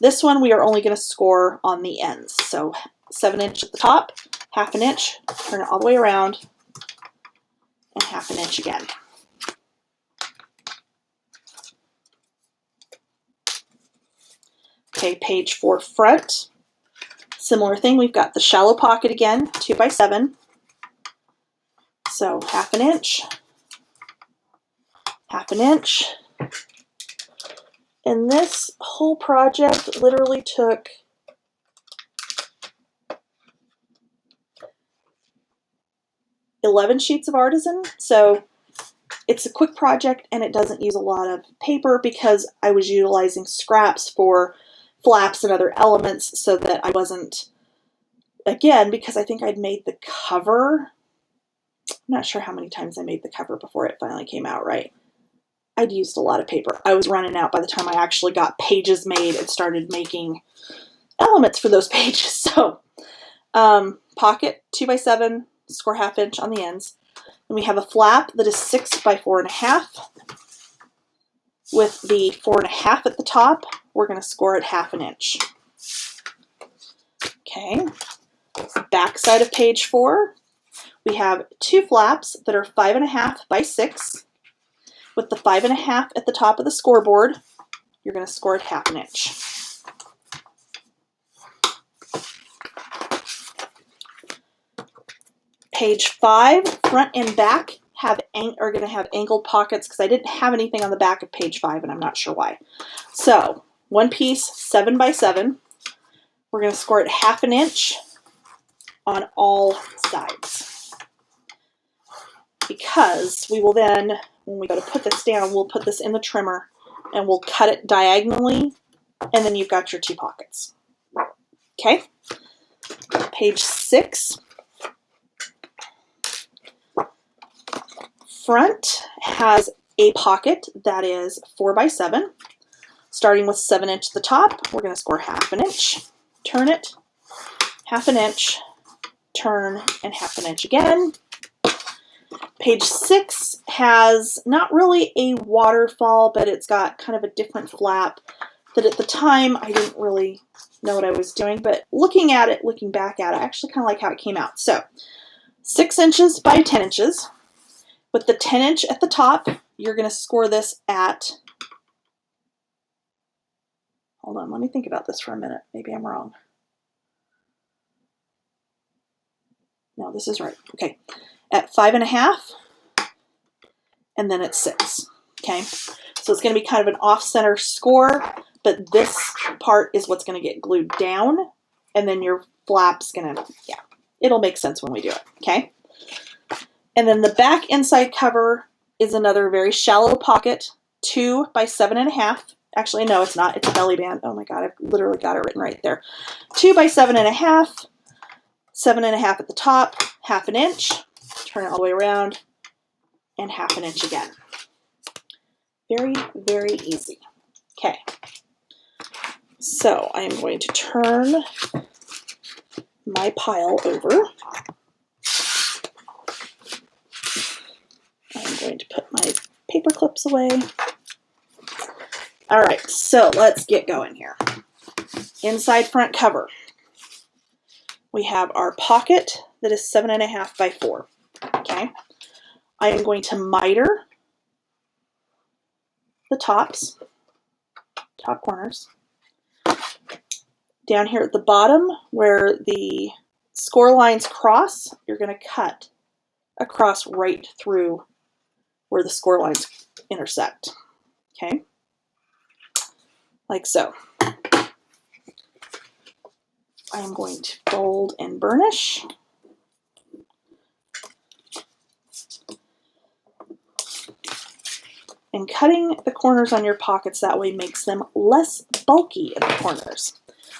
This one we are only going to score on the ends. So 7 inch at the top, 1/2 inch, turn it all the way around, and 1/2 inch again. Okay, page 4 front. Similar thing, we've got the shallow pocket again, 2 by 7. So 1/2 inch, 1/2 inch. And this whole project literally took (11) sheets of artisan. So it's a quick project and it doesn't use a lot of paper because I was utilizing scraps for flaps and other elements so that I wasn't, again, because I think I'd made the cover. I'm not sure how many times I made the cover before it finally came out right. I'd used a lot of paper. I was running out by the time I actually got pages made and started making elements for those pages. So pocket 2x7, score 1/2 inch on the ends. And we have a flap that is 6 by 4.5. With the 4.5 at the top, we're going to score it 1/2 inch. Okay, back side of page 4, we have 2 flaps that are 5.5 by 6. With the 5.5 at the top of the scoreboard, you're going to score it 1/2 inch. Page 5, front and back are going to have angled pockets because I didn't have anything on the back of page 5 and I'm not sure why. So one piece 7 by 7. We're going to score it 1/2 inch on all sides, because we will then, when we go to put this down, we'll put this in the trimmer and we'll cut it diagonally, and then you've got your 2 pockets. Okay, page 6. Front has a pocket that is 4 by 7. Starting with 7 inch at the top, we're going to score 1/2 inch, turn it, 1/2 inch, turn, and 1/2 inch again. Page 6 has not really a waterfall, but it's got kind of a different flap that at the time I didn't really know what I was doing, but looking at it, looking back at it, I actually kind of like how it came out. So 6 inches by 10 inches. With the 10 inch at the top, you're going to score this at, hold on, let me think about this for a minute. Maybe I'm wrong. No, this is right. Okay, at 5.5, and then at 6. Okay, so it's going to be kind of an off-center score, but this part is what's going to get glued down, and then your flap's going to, yeah, it'll make sense when we do it. Okay. And then the back inside cover is another very shallow pocket, 2 by 7.5. Actually, no, it's not. It's a belly band. Oh my God, I've literally got it written right there. 2 by 7.5, 7.5 at the top, 1/2 inch, turn it all the way around, and 1/2 inch again. Very, very easy. Okay. So I am going to turn my pile over. I'm going to put my paper clips away. All right, so let's get going here. Inside front cover. We have our pocket that is 7.5 by 4. Okay. I am going to miter the top corners. Down here at the bottom where the score lines cross, you're going to cut across right through where the score lines intersect. Okay, like so. I am going to fold and burnish. And cutting the corners on your pockets that way makes them less bulky in the corners,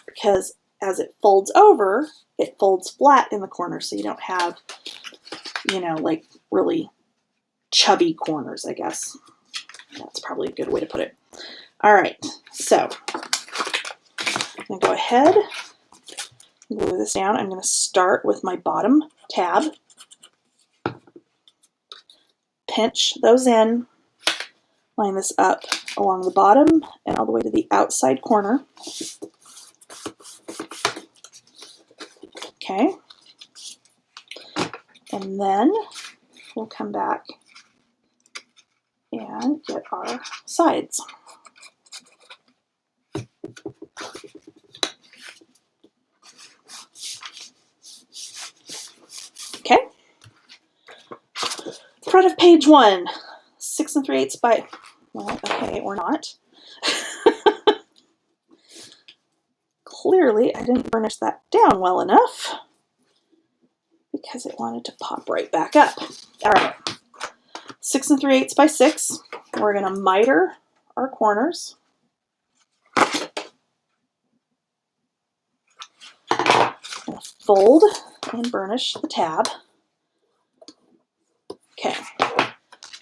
because as it folds over, it folds flat in the corners, so you don't have, you know, like really chubby corners, I guess. That's probably a good way to put it. All right, so I'm going to go ahead and glue this down. I'm going to start with my bottom tab, pinch those in, line this up along the bottom and all the way to the outside corner. Okay, and then we'll come back and get our sides. Okay, front of page 1, 6 3/8 by, well, okay, or not. Clearly, I didn't burnish that down well enough because it wanted to pop right back up. All right, 6 3/8 by 6. We're going to miter our corners. I'm going to fold and burnish the tab. Okay,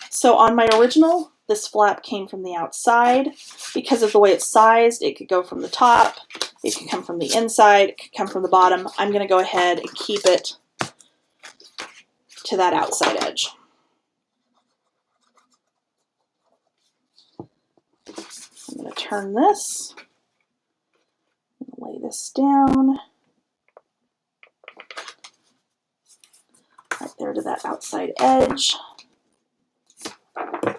so on my original, this flap came from the outside. Because of the way it's sized, it could go from the top, it could come from the inside, it could come from the bottom. I'm going to go ahead and keep it to that outside edge. I'm going to turn this, lay this down right there to that outside edge. I'm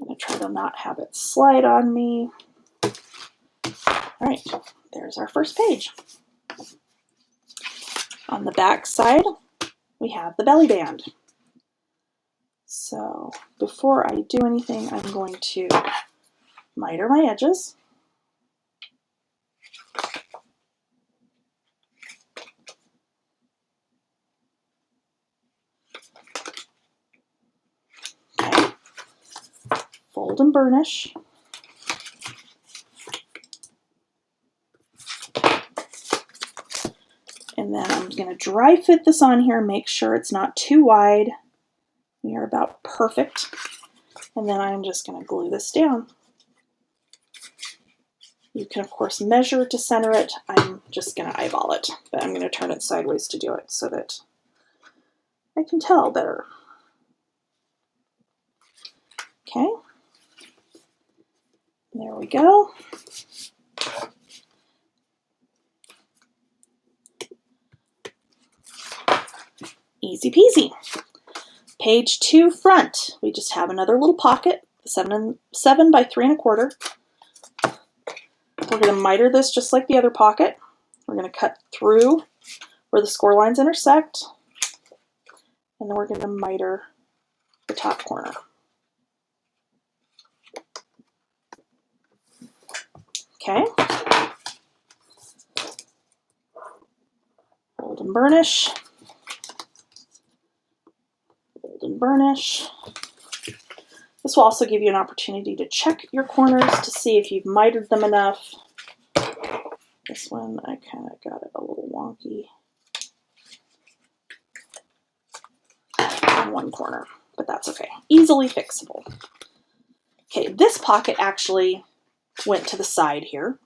going to try to not have it slide on me. All right, there's our first page. On the back side, we have the belly band. So before I do anything, I'm going to miter my edges. Okay. Fold and burnish. And then I'm going to dry fit this on here, make sure it's not too wide. We are about perfect. And then I'm just going to glue this down. You can, of course, measure to center it. I'm just going to eyeball it, but I'm going to turn it sideways to do it so that I can tell better. Okay. There we go. Easy peasy. Page 2 front. We just have another little pocket, 7 by 3 1/4. We're going to miter this just like the other pocket. We're going to cut through where the score lines intersect, and then we're going to miter the top corner. Okay. Fold and burnish. Fold and burnish. This will also give you an opportunity to check your corners to see if you've mitered them enough. This one, I kind of got it a little wonky on one corner, but that's okay. Easily fixable. Okay, this pocket actually went to the side here.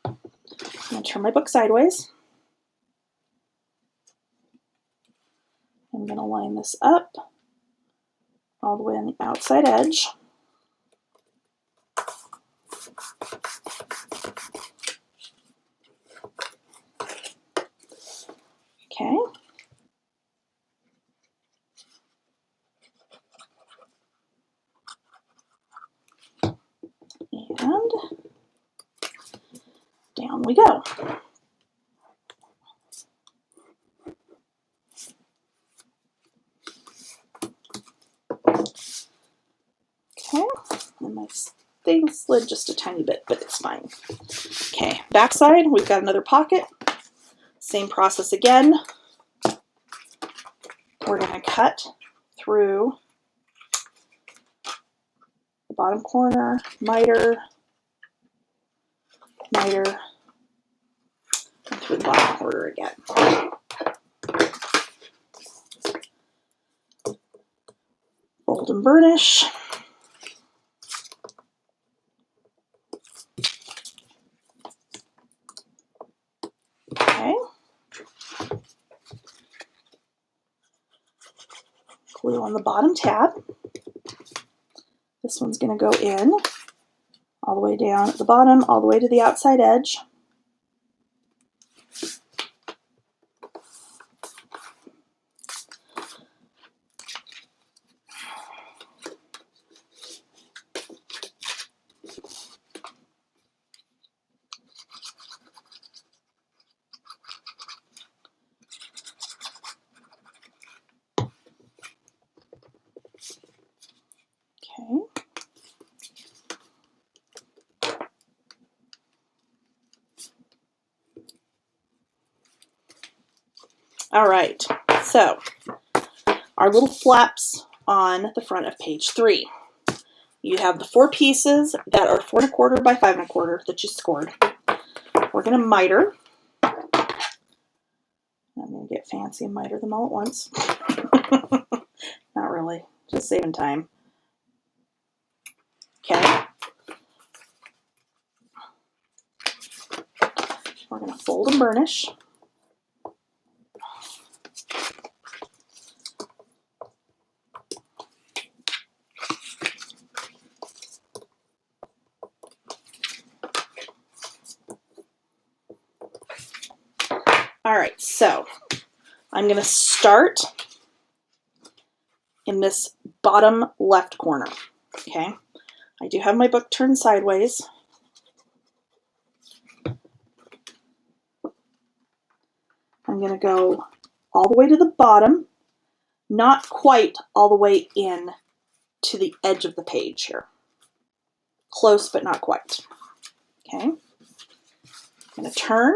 I'm going to turn my book sideways. I'm going to line this up all the way on the outside edge. Okay. And down we go. Okay, and my thing slid just a tiny bit, but it's fine. Okay, backside, we've got another pocket. Same process again. We're going to cut through the bottom corner, miter, miter, and through the bottom corner again. Fold and burnish. Okay. Glue on the bottom tab. This one's going to go in all the way down at the bottom, all the way to the outside edge. Okay. All right, so our little flaps on the front of page 3. You have the 4 pieces that are 4 1/4 by 5 1/4 that you scored. We're going to miter. I'm going to get fancy and miter them all at once. Not really, just saving time. Okay. We're going to fold and burnish. All right, so I'm going to start in this bottom left corner. Okay, I do have my book turned sideways. I'm going to go all the way to the bottom, not quite all the way in to the edge of the page here. Close, but not quite. Okay, I'm going to turn.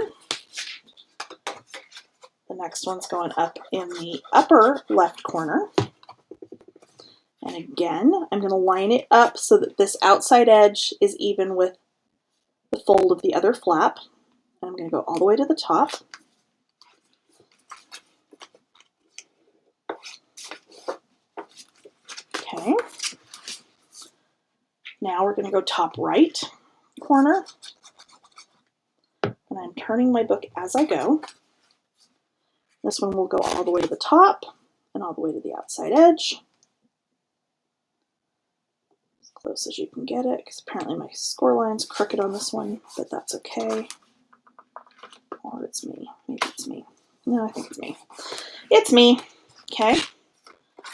The next one's going up in the upper left corner. And again, I'm going to line it up so that this outside edge is even with the fold of the other flap. And I'm going to go all the way to the top. Okay. Now we're going to go top right corner. And I'm turning my book as I go. This one will go all the way to the top and all the way to the outside edge. As close as you can get it, because apparently my score line's crooked on this one, but that's okay. Or it's me. Maybe it's me. No, I think it's me. It's me. Okay.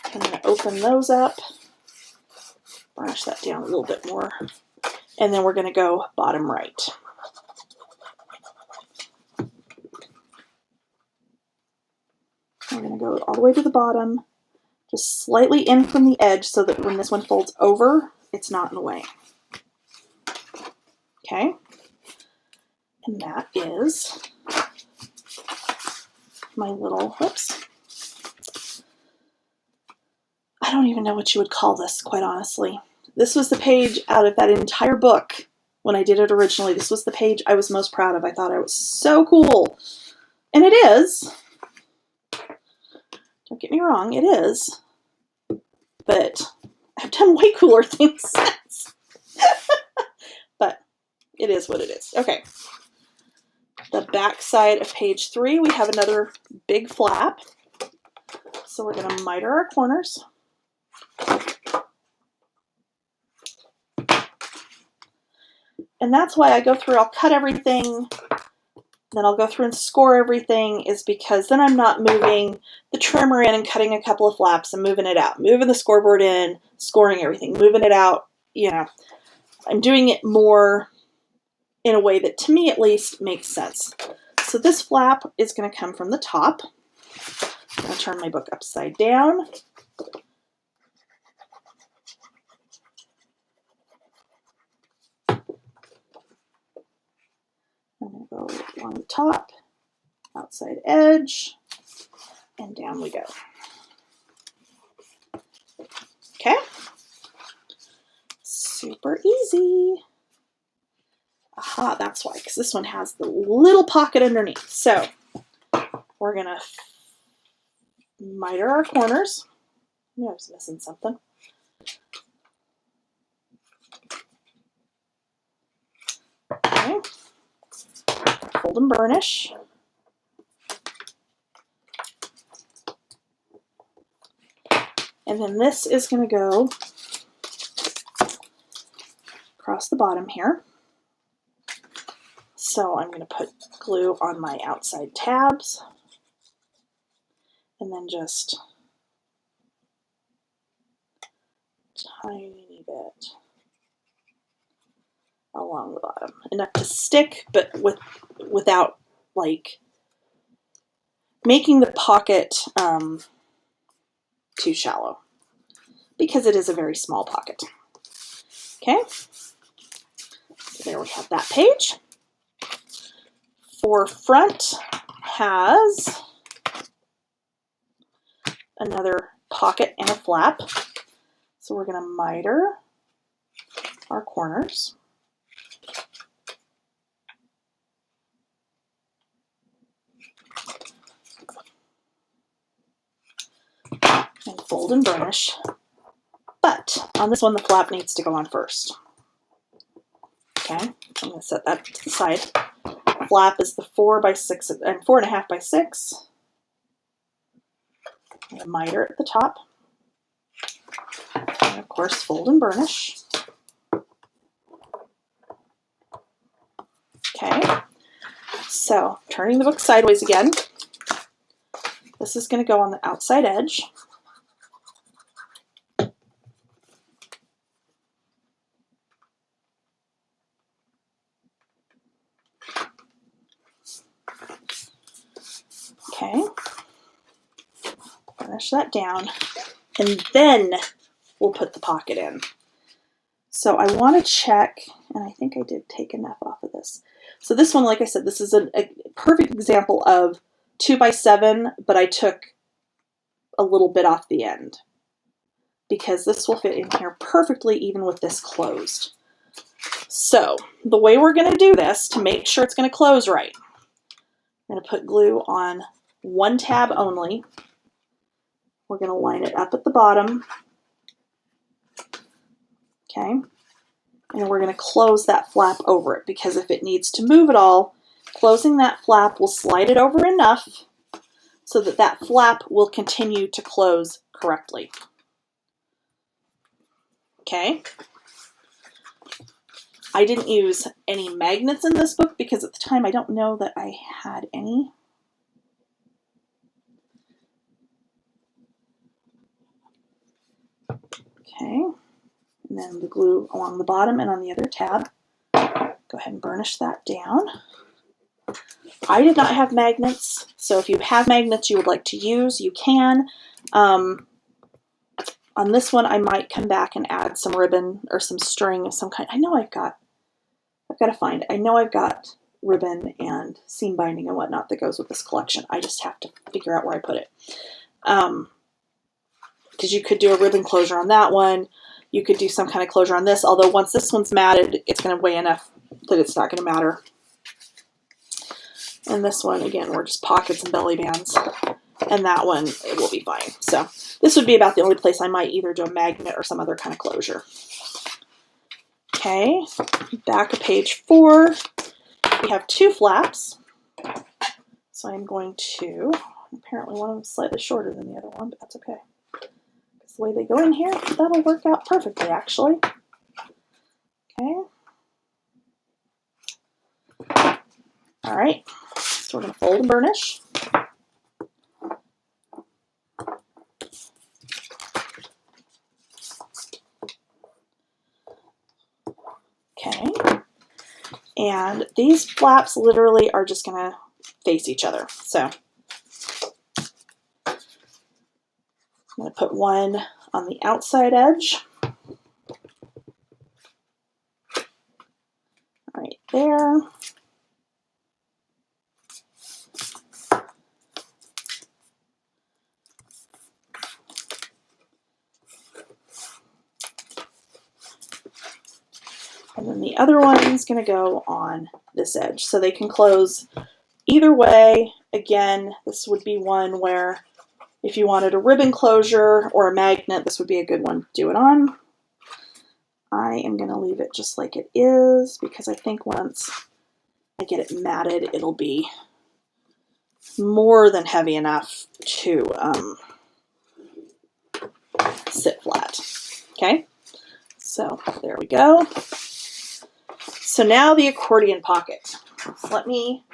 I'm going to open those up. Burnish that down a little bit more. And then we're going to go bottom right. We're going to go all the way to the bottom, just slightly in from the edge so that when this one folds over, it's not in the way. Okay. And that is my little, whoops. I don't even know what you would call this, quite honestly. This was the page out of that entire book when I did it originally. This was the page I was most proud of. I thought it was so cool. And it is. Don't get me wrong, it is. But I've done way cooler things since. But it is what it is. Okay. The back side of page 3, we have another big flap. So we're going to miter our corners. And that's why I go through, I'll cut everything, then I'll go through and score everything, is because then I'm not moving the trimmer in and cutting a couple of flaps and moving it out, moving the scoreboard in, scoring everything, moving it out, you know. I'm doing it more in a way that, to me at least, makes sense. So this flap is going to come from the top. I'm going to turn my book upside down. I'm going to go along the top, outside edge, and down we go. Okay? Super easy. Aha, that's why, because this one has the little pocket underneath. So we're going to miter our corners. I knew I was missing something. Okay. Fold and burnish. And then this is going to go across the bottom here. So I'm going to put glue on my outside tabs and then just tiny bit along the bottom. Enough to stick, but without like making the pocket too shallow, because it is a very small pocket. Okay, so there we have that page. For front has another pocket and a flap. So we're going to miter our corners. And fold and burnish. But on this one, the flap needs to go on first. Okay, I'm going to set that to the side. Flap is the 4 by 6 and 4.5 by 6. And a miter at the top. And of course, fold and burnish. Okay, so turning the book sideways again. This is going to go on the outside edge. Okay, finish that down, and then we'll put the pocket in. So I want to check, and I think I did take enough off of this. So this one, like I said, this is a perfect example of 2 by 7, but I took a little bit off the end because this will fit in here perfectly even with this closed. So the way we're going to do this to make sure it's going to close right, I'm going to put glue on one tab only. We're going to line it up at the bottom. Okay. And we're going to close that flap over it because if it needs to move at all, closing that flap will slide it over enough so that that flap will continue to close correctly. Okay. I didn't use any magnets in this book because at the time I don't know that I had any. Okay, and then the glue along the bottom and on the other tab. Go ahead and burnish that down. I did not have magnets, so if you have magnets you would like to use, you can. On this one, I might come back and add some ribbon or some string of some kind. I know I've got to find it. I know I've got ribbon and seam binding and whatnot that goes with this collection. I just have to figure out where I put it. Because you could do a ribbon closure on that one. You could do some kind of closure on this, although once this one's matted, it's going to weigh enough that it's not going to matter. And this one, again, we're just pockets and belly bands. And that one, it will be fine. So this would be about the only place I might either do a magnet or some other kind of closure. Okay, back of page 4, we have 2 flaps. So I'm going to, apparently one of them is slightly shorter than the other one, but that's okay. The way they go in here, that'll work out perfectly, actually. Okay. All right, so we're going to fold and burnish. Okay. And these flaps literally are just going to face each other. So I'm going to put one on the outside edge. Right there. And then the other one is going to go on this edge. So they can close either way. Again, this would be one where if you wanted a ribbon closure or a magnet, this would be a good one to do it on. I am going to leave it just like it is because I think once I get it matted, it'll be more than heavy enough to sit flat. Okay, so there we go. So now the accordion pocket. So let me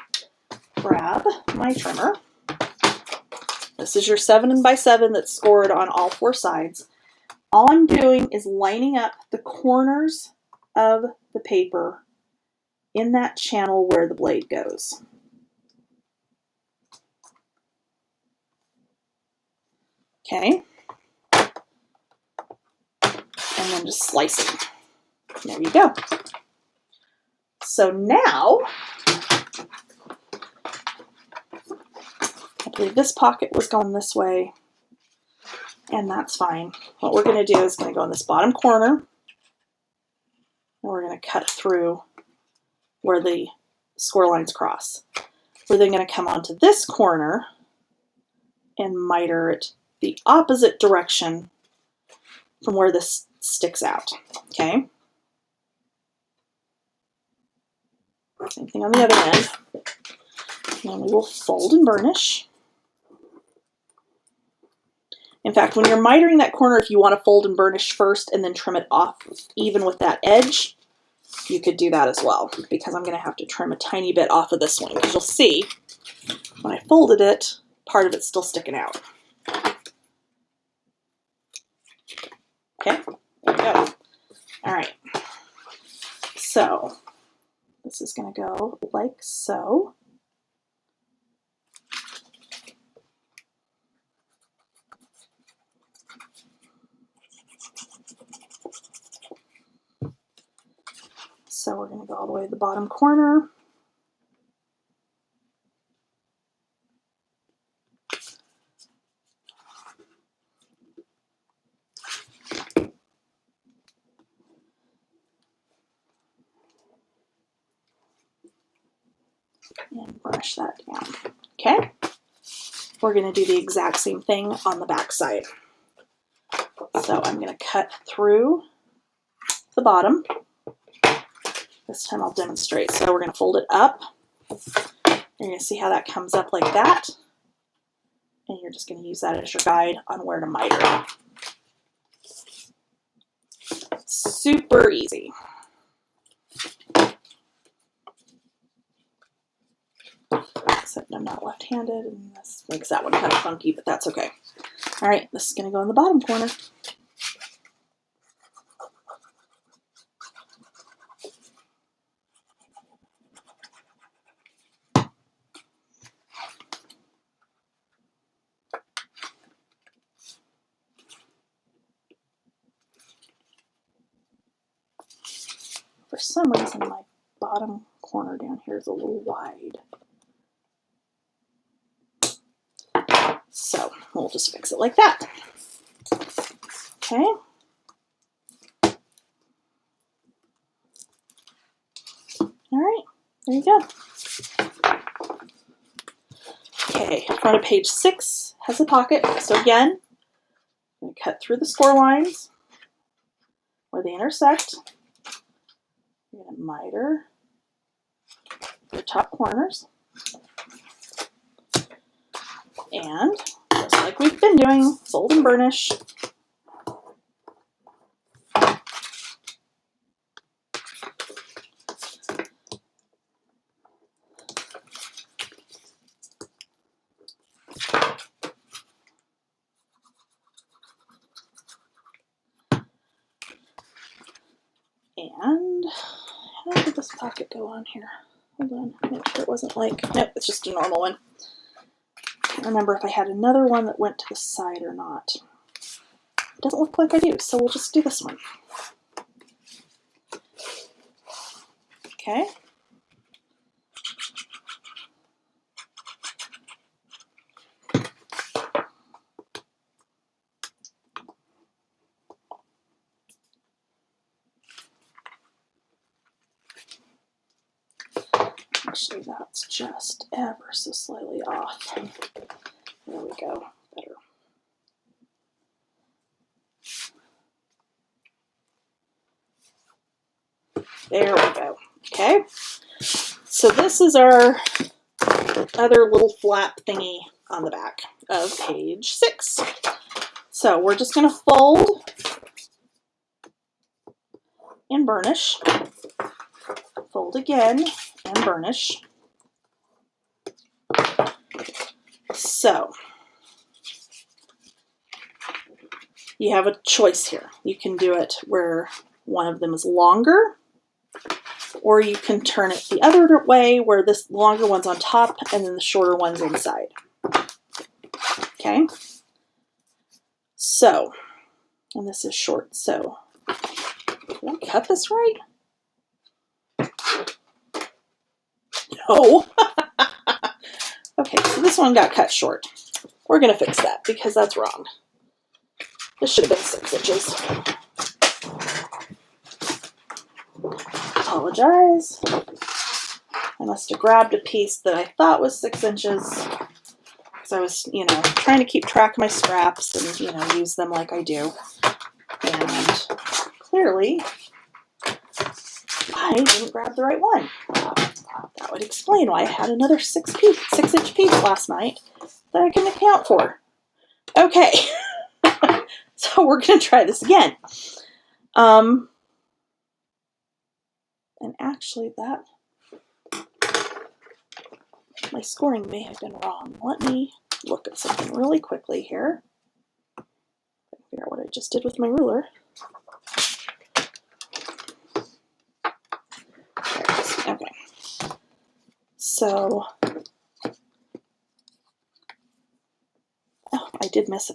grab my trimmer. This is your 7 by 7 that's scored on all 4 sides. All I'm doing is lining up the corners of the paper in that channel where the blade goes. Okay. And then just slicing. There you go. So now, I believe this pocket was going this way, and that's fine. What we're going to do is going to go in this bottom corner, And we're going to cut through where the score lines cross. We're then going to come onto this corner and miter it the opposite direction from where this sticks out, okay? Same thing on the other end. And we will fold and burnish. In fact, when you're mitering that corner, if you want to fold and burnish first and then trim it off even with that edge, you could do that as well, because I'm going to have to trim a tiny bit off of this one, because you'll see when I folded it, part of it's still sticking out. Okay, there we go. All right, so this is going to go like so. So we're going to go all the way to the bottom corner. And brush that down. Okay, we're going to do the exact same thing on the back side. So I'm going to cut through the bottom. This time I'll demonstrate. So we're going to fold it up. You're going to see how that comes up like that. And you're just going to use that as your guide on where to miter. Super easy. Except I'm not left-handed, and this makes that one kind of funky, but that's okay. All right, this is going to go in the bottom corner. For some reason, my bottom corner down here is a little wide. So we'll just fix it like that. Okay. All right, there you go. Okay, front of page 6 has a pocket. So again, I'm going to cut through the score lines where they intersect. I'm going to miter the top corners. And just like we've been doing, fold and burnish. And how did this pocket go on here? Hold on, make sure it wasn't like, nope, it's just a normal one. Can't remember if I had another one that went to the side or not. It doesn't look like I do, so we'll just do this one. Okay. Actually, that's just ever so slightly off. There we go. Better. There we go. Okay. So this is our other little flap thingy on the back of page 6. So we're just going to fold and burnish. Fold again and burnish. So you have a choice here. You can do it where one of them is longer, or you can turn it the other way where this longer one's on top and then the shorter one's inside. Okay? So, and this is short, so did I cut this right? No. Okay, so this one got cut short. We're going to fix that because that's wrong. This should have been 6 inches. Apologize. I must have grabbed a piece that I thought was 6 inches because I was, you know, trying to keep track of my scraps and, you know, use them like I do. And clearly, I didn't grab the right one. That would explain why I had another 6-inch piece last night that I couldn't account for. Okay, so we're going to try this again. And actually that, my scoring may have been wrong. Let me look at something really quickly here. Figure out what I just did with my ruler. Okay. So, oh, I did miss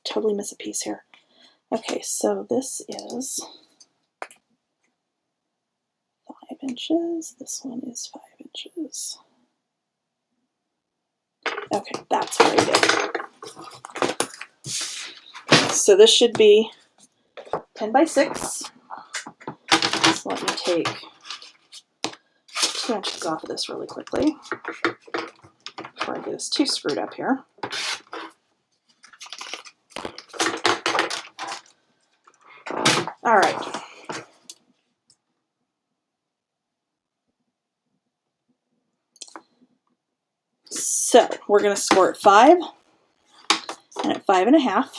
totally miss a piece here. Okay, so this is 5 inches. This one is 5 inches. Okay, that's very good. So this should be 10 by 6. So let me take 2 inches off of this really quickly before I get us too screwed up here. All right. So we're going to score at 5 and at 5.5,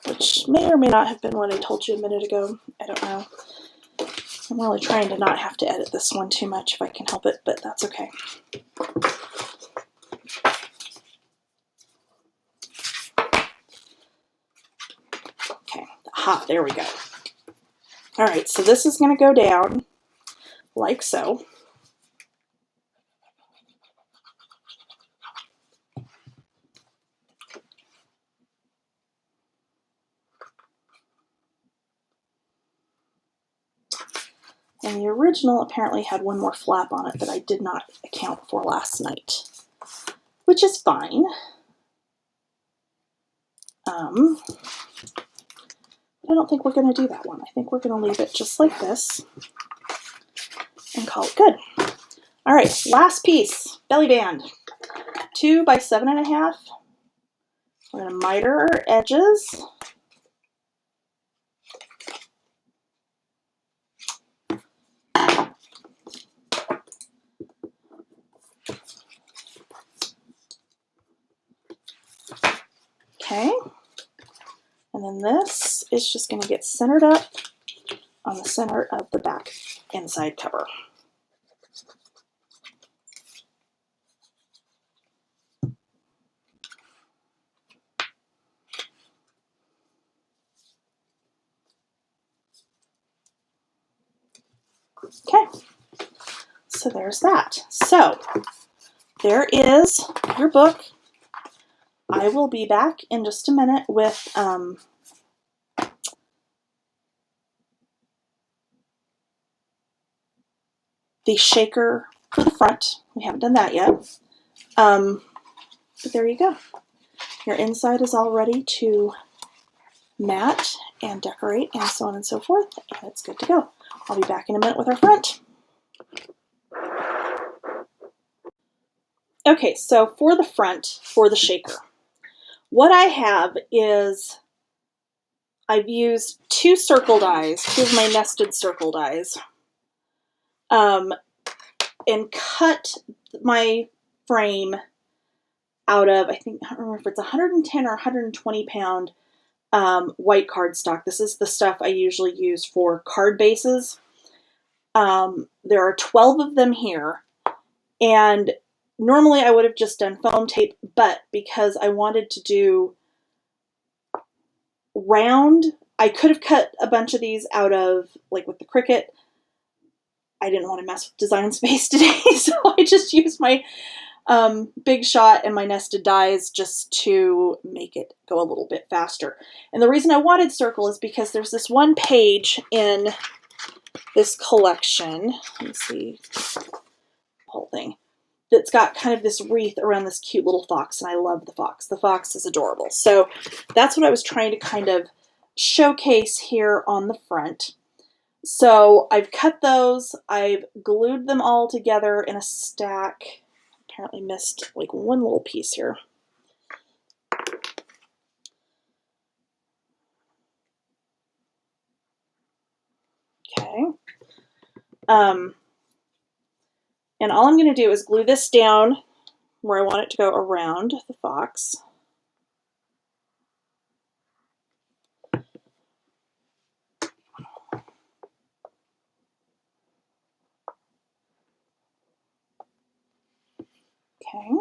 which may or may not have been what I told you a minute ago. I don't know. I'm really trying to not have to edit this one too much if I can help it, but that's okay. Okay, aha, there we go. All right, so this is going to go down like so. And the original apparently had one more flap on it that I did not account for last night, which is fine. I don't think we're going to do that one. I think we're going to leave it just like this and call it good. All right, last piece, belly band. 2 by 7.5. We're going to miter our edges. Okay, and then this is just going to get centered up on the center of the back inside cover. Okay, so there's that. So there is your book. I will be back in just a minute with the shaker for the front. We haven't done that yet. But there you go. Your inside is all ready to mat and decorate and so on and so forth, and it's good to go. I'll be back in a minute with our front. Okay, so for the front, for the shaker, what I have is I've used 2 circle dies, 2 of my nested circle dies, and cut my frame out of, I don't remember if it's 110 or 120 pound white cardstock. This is the stuff I usually use for card bases. There are 12 of them here, and normally I would have just done foam tape, but because I wanted to do round, I could have cut a bunch of these out of, like with the Cricut. I didn't want to mess with Design Space today, so I just used my Big Shot and my nested dies just to make it go a little bit faster. And the reason I wanted circle is because there's this one page in this collection, let me see, the whole thing, that's got kind of this wreath around this cute little fox, and I love the fox. The fox is adorable. So that's what I was trying to kind of showcase here on the front. So I've cut those, I've glued them all together in a stack. Apparently missed like one little piece here. Okay. And all I'm going to do is glue this down where I want it to go around the fox. Okay.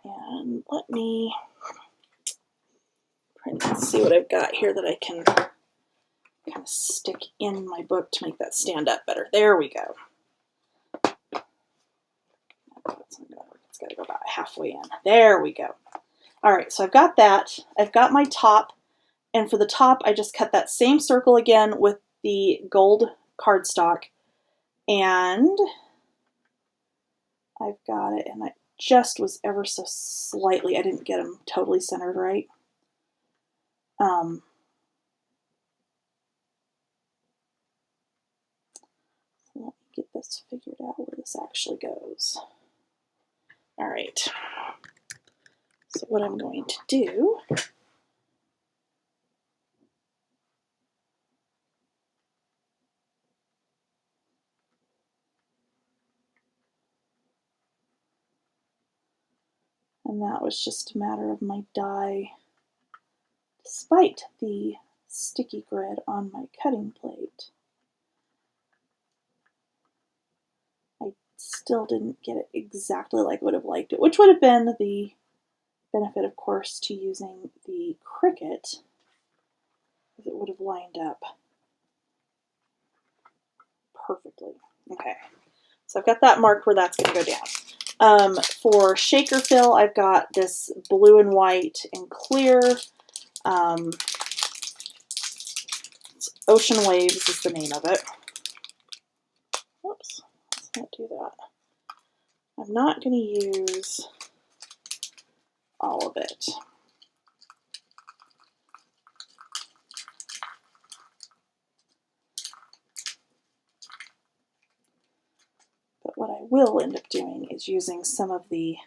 And let me see what I've got here that I can kind of stick in my book to make that stand up better. There we go. It's got to go about halfway in. There we go. All right, so I've got that. I've got my top, and for the top, I just cut that same circle again with the gold cardstock, and I've got it, and I just was ever so slightly, I didn't get them totally centered right. Let me get this figured out where this actually goes. All right, so what I'm going to do and that was just a matter of my die, despite the sticky grid on my cutting plate. I still didn't get it exactly like I would have liked it, which would have been the benefit, of course, to using the Cricut, because it would have lined up perfectly. Okay, so I've got that marked where that's going to go down. For shaker fill, I've got this blue and white and clear. Ocean Waves is the name of it. Whoops, let's not do that. I'm not going to use all of it. But what I will end up doing is using some of the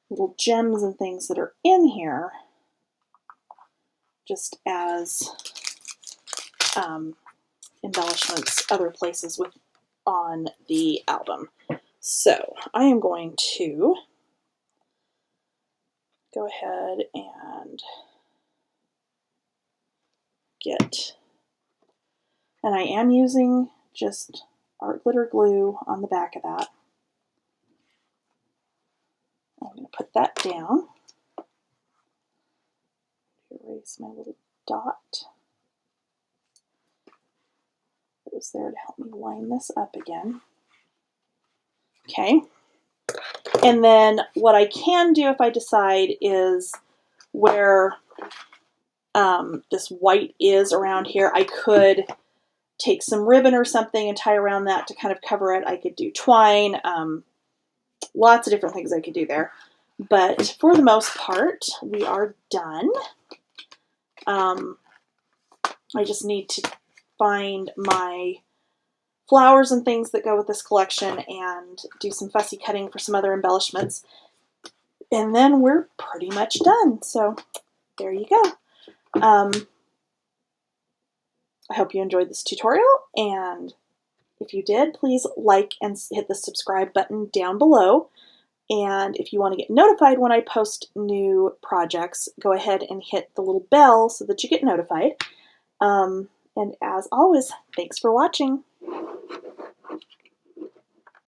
little gems and things that are in here just as embellishments other places on the album. So I am going to go ahead and and I am using just art glitter glue on the back of that. I'm going to put that down. Erase my little dot that was there to help me line this up again. Okay. And then what I can do if I decide is where this white is around here, I could take some ribbon or something and tie around that to kind of cover it. I could do twine, lots of different things I could do there. But for the most part, we are done. I just need to find my flowers and things that go with this collection and do some fussy cutting for some other embellishments. And then we're pretty much done. So there you go. I hope you enjoyed this tutorial, and if you did, please like and hit the subscribe button down below. And if you want to get notified when I post new projects, go ahead and hit the little bell so that you get notified. And as always, thanks for watching.